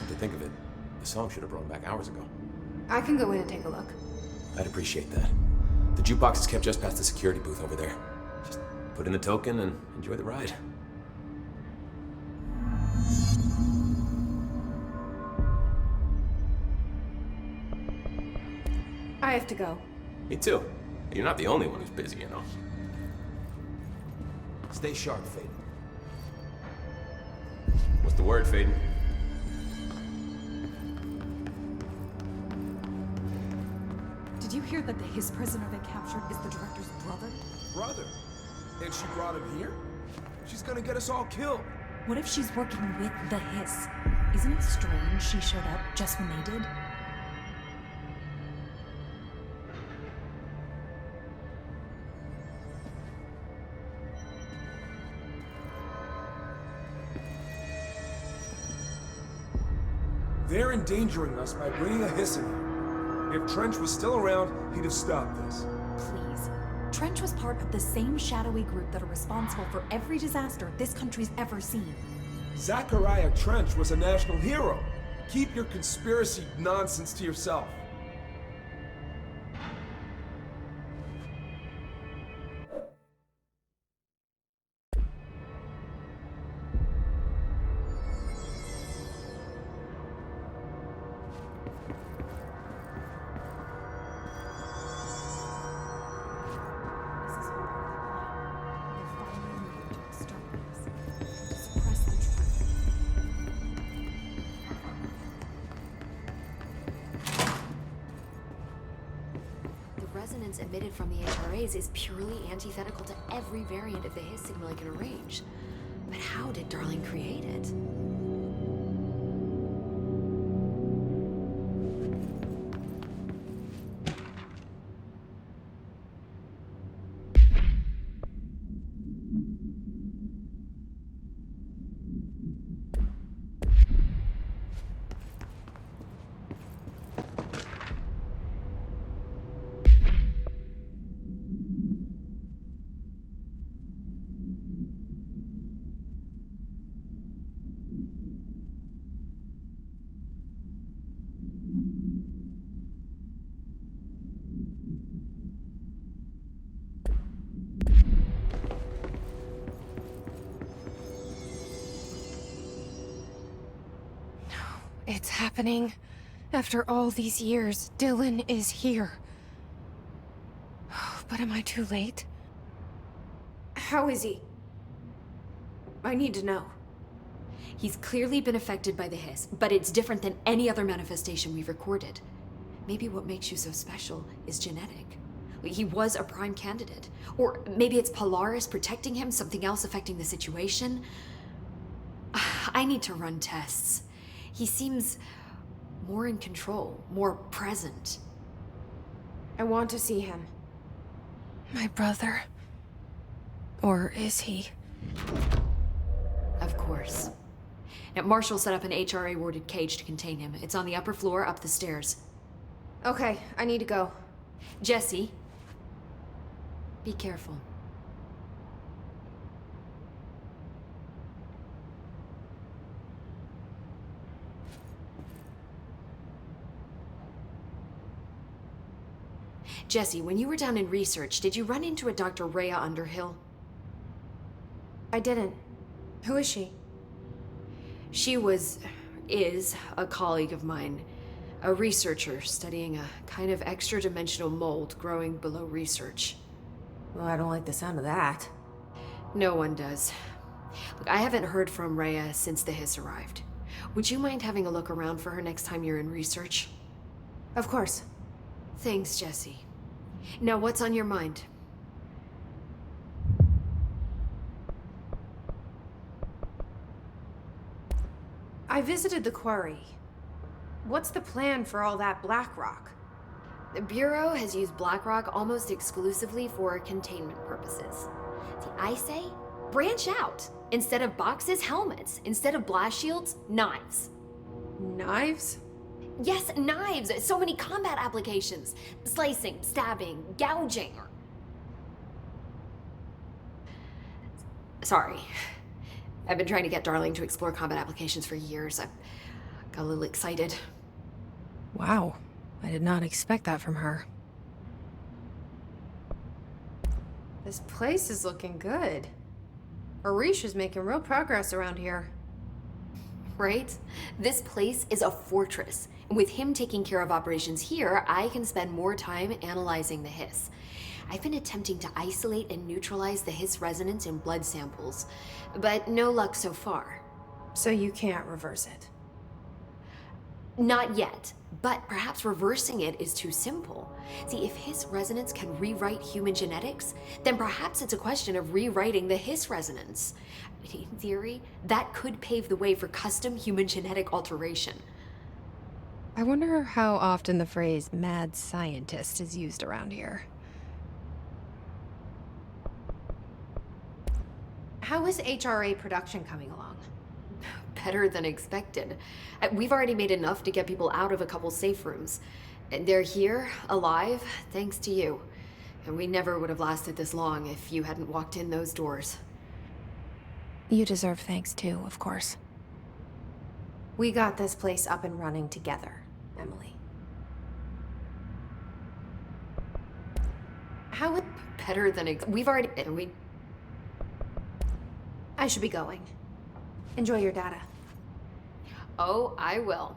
Come to think of it, the song should have brought them back hours ago. I can go in and take a look. I'd appreciate that. The jukebox is kept just past the security booth over there. Just put in the token and enjoy the ride. I have to go. Me too. You're not the only one who's busy, you know. Stay sharp, Faden. What's the word, Faden? Did you hear that his prisoner they captured is the director's brother? Brother? And she brought him here? She's gonna get us all killed. What if she's working with the Hiss? Isn't it strange she showed up just when they did? They're endangering us by bringing a Hiss in here. If Trench was still around, he'd have stopped this. Please. Trench was part of the same shadowy group that are responsible for every disaster this country's ever seen. Zechariah Trench was a national hero. Keep your conspiracy nonsense to yourself. This is all part of the plan. They're finally moving to exterminate us. Suppress the truth. The resonance emitted from the HRAs is purely antithetical to every variant of the Hiss signal I can arrange. But how did Darling create it? It's happening. After all these years, Dylan is here. But am I too late? How is he? I need to know. He's clearly been affected by the Hiss, but it's different than any other manifestation we've recorded. Maybe what makes you so special is genetic. He was a prime candidate. Or maybe it's Polaris protecting him, something else affecting the situation. I need to run tests. He seems more in control, more present. I want to see him. My brother. Or is he? Of course. Now, Marshall set up an HRA-warded cage to contain him. It's on the upper floor, up the stairs. Okay, I need to go. Jesse, be careful. Jesse, when you were down in research, did you run into a Dr. Rhea Underhill? I didn't. Who is she? She is a colleague of mine. A researcher studying a kind of extra-dimensional mold growing below research. Well, I don't like the sound of that. No one does. Look, I haven't heard from Rhea since the Hiss arrived. Would you mind having a look around for her next time you're in research? Of course. Thanks, Jesse. Now, what's on your mind? I visited the quarry. What's the plan for all that black rock? The Bureau has used Blackrock almost exclusively for containment purposes. See, I say, branch out. Instead of boxes, helmets. Instead of blast shields, knives. Knives? Yes, knives! So many combat applications. Slicing, stabbing, gouging. Sorry. I've been trying to get Darling to explore combat applications for years. I got a little excited. Wow. I did not expect that from her. This place is looking good. Arish is making real progress around here. Right? This place is a fortress. And with him taking care of operations here, I can spend more time analyzing the Hiss. I've been attempting to isolate and neutralize the Hiss resonance in blood samples, but no luck so far. So you can't reverse it? Not yet, but perhaps reversing it is too simple. See, if Hiss resonance can rewrite human genetics, then perhaps it's a question of rewriting the Hiss resonance. In theory, that could pave the way for custom human genetic alteration. I wonder how often the phrase mad scientist is used around here. How is HRA production coming along? Better than expected. We've already made enough to get people out of a couple safe rooms. And they're here, alive, thanks to you. And we never would have lasted this long if you hadn't walked in those doors. You deserve thanks too, of course. We got this place up and running together, Emily. How would... Better than we've already... I should be going. Enjoy your data. Oh, I will.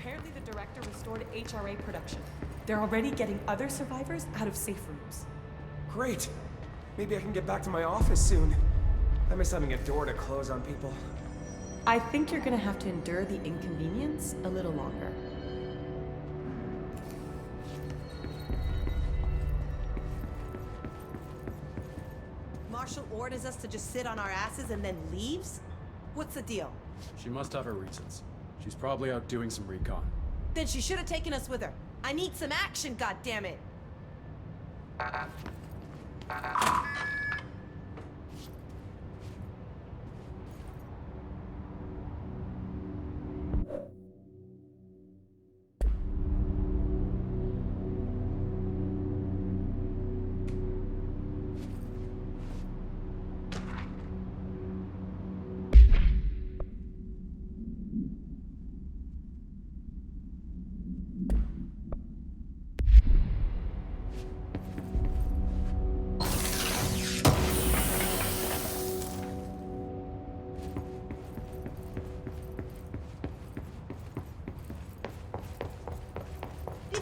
Apparently the director restored HRA production. They're already getting other survivors out of safe rooms. Great. Maybe I can get back to my office soon. I miss having a door to close on people. I think you're gonna have to endure the inconvenience a little longer. Marshall orders us to just sit on our asses and then leaves? What's the deal? She must have her reasons. She's probably out doing some recon. Then she should have taken us with her. I need some action, goddammit!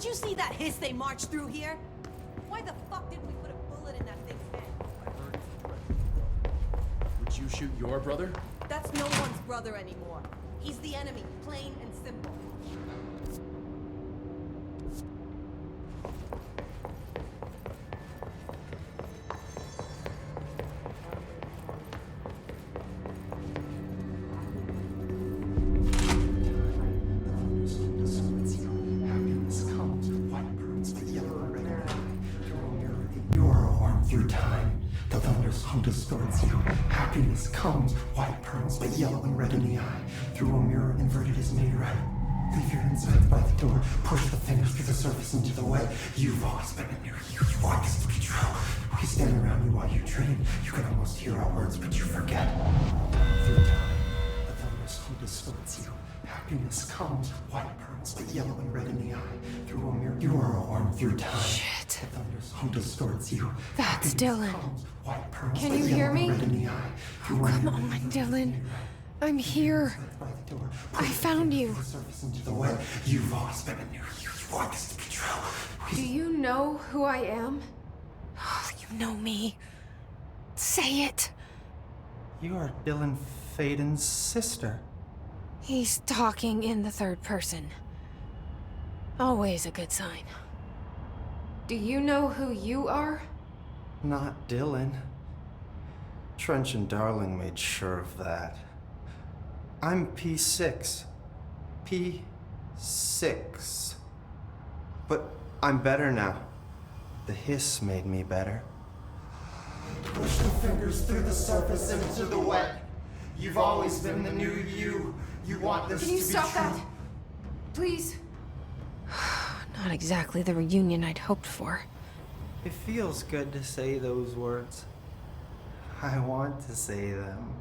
you see that hiss they marched through here? Why the fuck didn't we put a bullet in that thing's head? Would you shoot your brother? That's no one's brother anymore. He's the enemy, plain and simple. Through time, the thunder's hum distorts you. Happiness comes, white pearls, but yellow and red in the eye. Through a mirror inverted is made right. Leave your insides by the door, push the fingers through the surface into the way. You've always been a new you, you want this to be true. We stand around you while you dream. You can almost hear our words, but you forget. Through time, the thunder's hum distorts you. Happiness comes, white pearls, but yellow and red in the eye. Through a mirror, you are warm through time. Shit. The thunder's hum distorts you. That's Dylan. White pearls, Can but you yellow hear and me? red in the eye. Oh, come on, Dylan. I'm here. I found you. Into the way. You've always been a new you. You want this to be true. Do you know who I am? Oh, you know me. Say it. You are Dylan Faden's sister. He's talking in the third person. Always a good sign. Do you know who you are? Not Dylan. Trench and Darling made sure of that. I'm P6. P6. But I'm better now. The hiss made me better. Push the fingers through the surface into the wet. You've always been the new you. You want this Can you to be stop true. that? Please? Not exactly the reunion I'd hoped for. It feels good to say those words. I want to say them.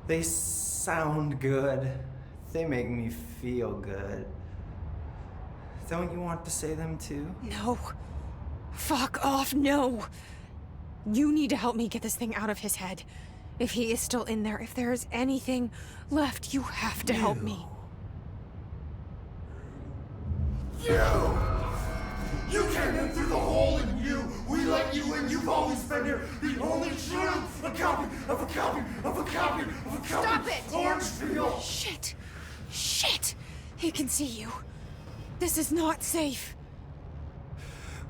They sound good. They make me feel good. Don't you want to say them too? No. Fuck off, no. You need to help me get this thing out of his head. If he is still in there, if there is anything left, you have to help me. You came in through the hole in you. We let you in. You've always been here. The only truth. A copy of a copy of a copy of a copy. Stop it! Orangefield. Shit. Shit. He can see you. This is not safe.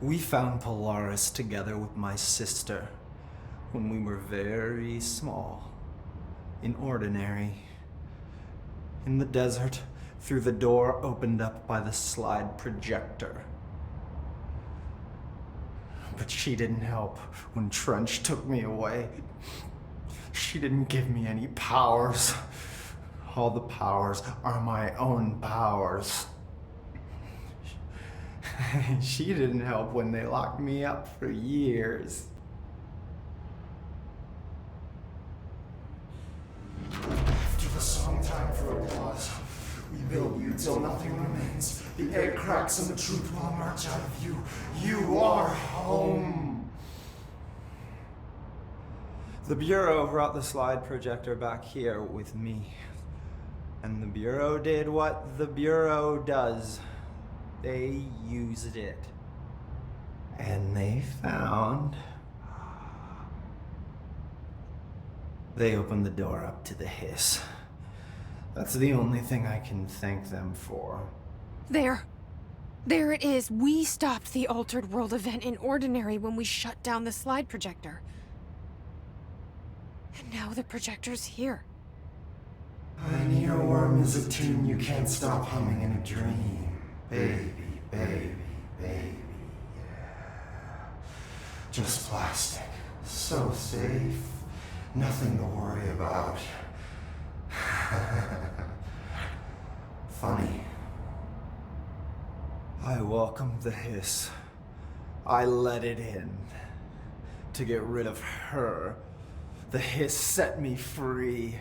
We found Polaris together with my sister when we were very small, in Ordinary, in the desert, through the door opened up by the slide projector. But she didn't help when Trench took me away. She didn't give me any powers. All the powers are my own powers. She didn't help when they locked me up for years. After the song time for applause, we build you till nothing remains. The egg cracks and the truth will emerge out of you. You are home. The Bureau brought the slide projector back here with me. And the Bureau did what the Bureau does. They used it. And they found... They opened the door up to the hiss. That's the only thing I can thank them for. There. There it is. We stopped the Altered World event in Ordinary when we shut down the slide projector. And now the projector's here. An earworm is a tune you can't stop humming in a dream. Baby, baby, baby, yeah. Just plastic. So safe. Nothing to worry about. Funny. I welcomed the hiss. I let it in. To get rid of her. The hiss set me free.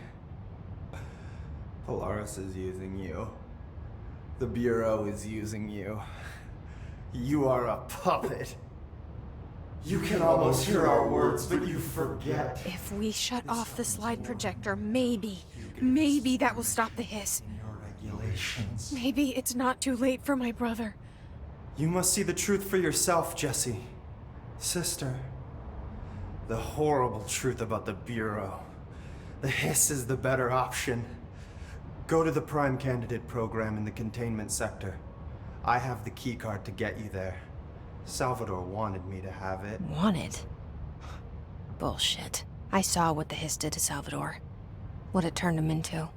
Polaris is using you. The Bureau is using you. You are a puppet. You can almost hear our words, but you forget. If we shut off the slide projector, maybe that will stop the hiss. Your regulations. Maybe it's not too late for my brother. You must see the truth for yourself, Jesse. Sister. The horrible truth about the Bureau. The hiss is the better option. Go to the Prime Candidate program in the containment sector. I have the keycard to get you there. Salvador wanted me to have it. Wanted? Bullshit. I saw what the hiss did to Salvador. What it turned him into.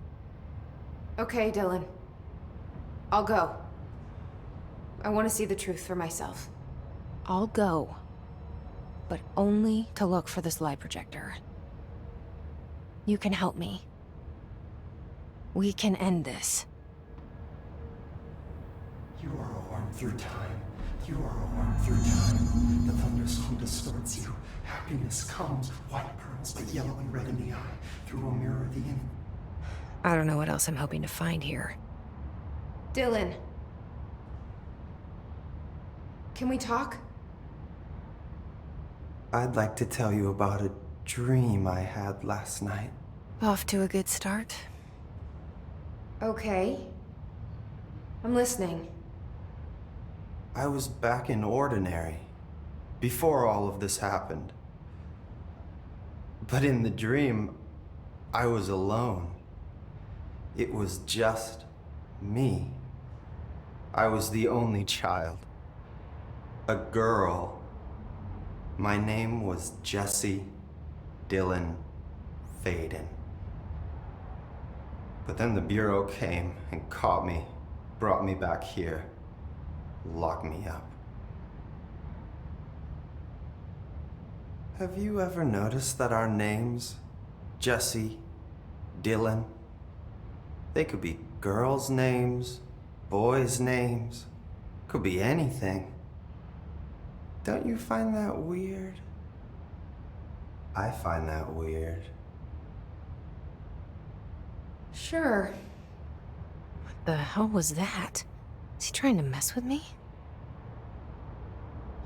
Okay, Dylan. I'll go. I want to see the truth for myself. I'll go. But only to look for this light projector. You can help me. We can end this. You are a worm through time. You are a worm through time. The thunderstorm distorts you. Happiness comes, white pearls, but yellow and red in the eye. Through a mirror the in. I don't know what else I'm hoping to find here. Dylan. Can we talk? I'd like to tell you about a dream I had last night. Off to a good start. Okay. I'm listening. I was back in Ordinary, before all of this happened. But in the dream, I was alone. It was just me. I was the only child. A girl. My name was Jesse Dylan Faden. But then the Bureau came and caught me, brought me back here, locked me up. Have you ever noticed that our names, Jesse, Dylan, they could be girls' names, boys' names, could be anything. Don't you find that weird? I find that weird. Sure. What the hell was that? Is he trying to mess with me?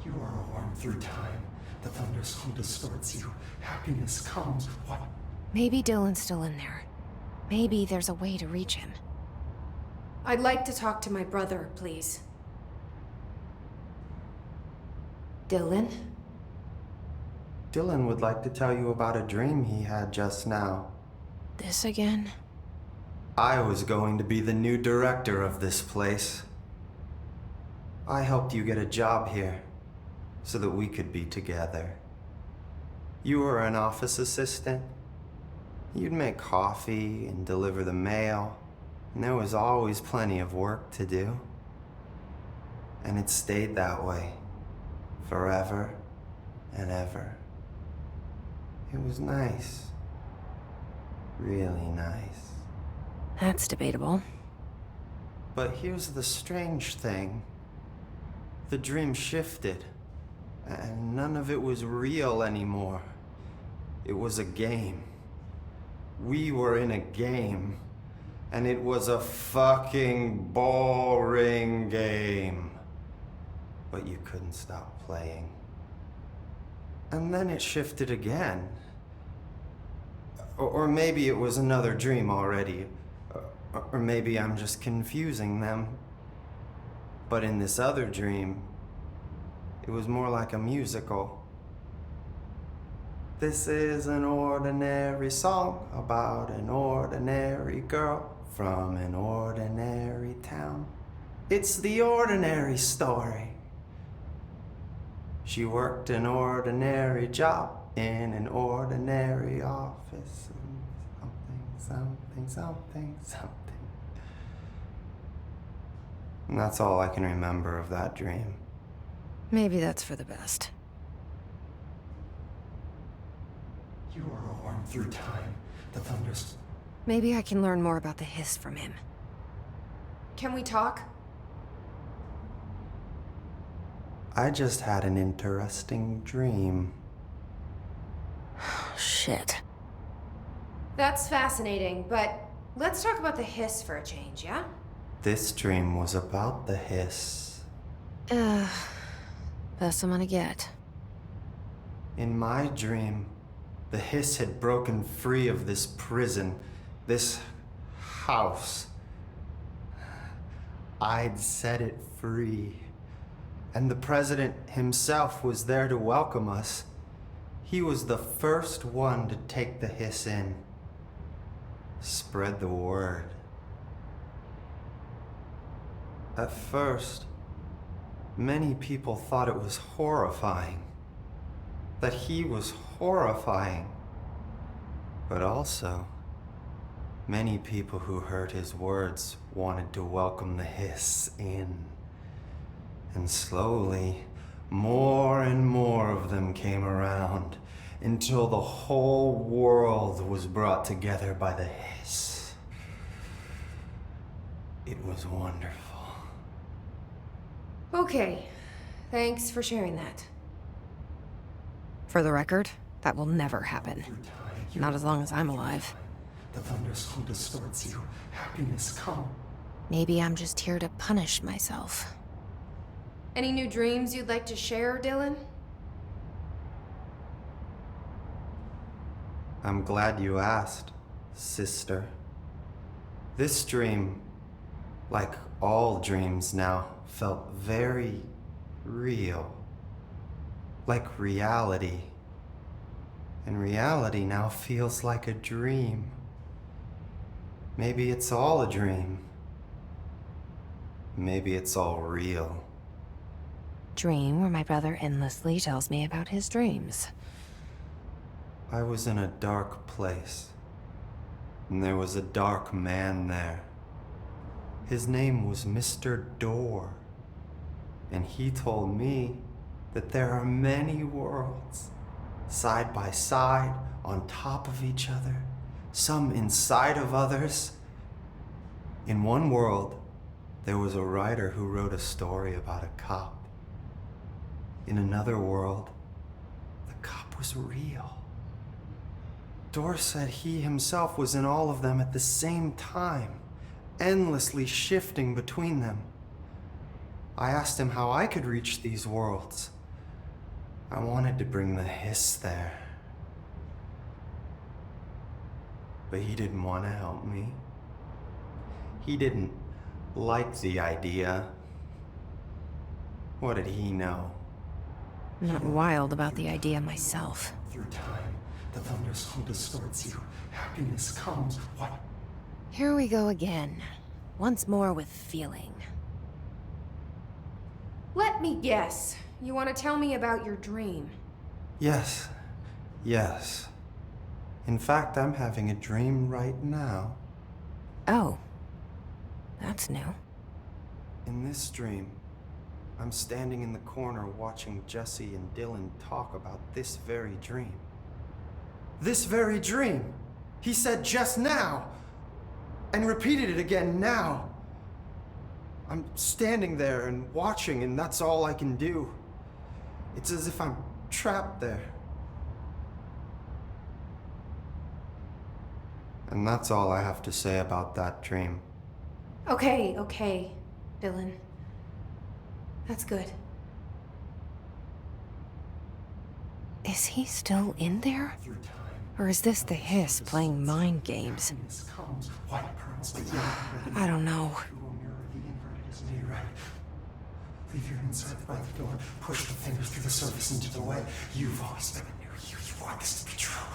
You are a worm through time. The thunderstorm distorts you. Happiness comes. What? Maybe Dylan's still in there. Maybe there's a way to reach him. I'd like to talk to my brother, please. Dylan? Dylan would like to tell you about a dream he had just now. This again? I was going to be the new director of this place. I helped you get a job here, so that we could be together. You were an office assistant. You'd make coffee and deliver the mail, and there was always plenty of work to do. And it stayed that way, forever and ever. It was nice. Really nice. That's debatable. But here's the strange thing. The dream shifted, and none of it was real anymore. It was a game. We were in a game, and it was a fucking boring game. But you couldn't stop playing. And then it shifted again. Or maybe it was another dream already. Or maybe I'm just confusing them. But in this other dream, it was more like a musical. This is an ordinary song about an ordinary girl from an ordinary town. It's the ordinary story. She worked an ordinary job in an ordinary office. Something. And that's all I can remember of that dream. Maybe that's for the best. You are a worm through time. The thunders. Maybe I can learn more about the hiss from him. Can we talk? I just had an interesting dream. Shit. That's fascinating, but let's talk about the hiss for a change, yeah? This dream was about the hiss. Best I'm gonna get. In my dream, the hiss had broken free of this prison, this house. I'd set it free. And the president himself was there to welcome us. He was the first one to take the hiss in. Spread the word. At first, many people thought it was horrifying. That he was horrifying. But also, many people who heard his words wanted to welcome the hiss in. And slowly, more and more of them came around until the whole world was brought together by the hiss. It was wonderful. Okay, thanks for sharing that. For the record, that will never happen. Not as long as I'm alive. The thunderstorm distorts you. Happiness come. Maybe I'm just here to punish myself. Any new dreams you'd like to share, Dylan? I'm glad you asked, sister. This dream, like all dreams now, felt very real. Like reality. And reality now feels like a dream. Maybe it's all a dream. Maybe it's all real. Dream where my brother endlessly tells me about his dreams. I was in a dark place, and there was a dark man there. His name was Mr. Door, and he told me that there are many worlds, side by side, on top of each other, some inside of others. In one world, there was a writer who wrote a story about a cop. In another world, the cop was real. Door said he himself was in all of them at the same time, endlessly shifting between them. I asked him how I could reach these worlds. I wanted to bring the hiss there. But he didn't want to help me. He didn't like the idea. What did he know? I'm not wild about the idea myself. Through time, the thunderstorm distorts you. Happiness comes. What? Here we go again. Once more with feeling. Let me guess. You want to tell me about your dream? Yes. Yes. In fact, I'm having a dream right now. Oh. That's new. In this dream, I'm standing in the corner watching Jesse and Dylan talk about this very dream. This very dream! He said just now! And repeated it again now! I'm standing there and watching, and that's all I can do. It's as if I'm trapped there. And that's all I have to say about that dream. Okay, Dylan. That's good. Is he still in there? Or is this the hiss playing mind games? I don't know. Leave your insides by the door. Push the fingers through the surface into the way. You've always been a new you. You want this to be true.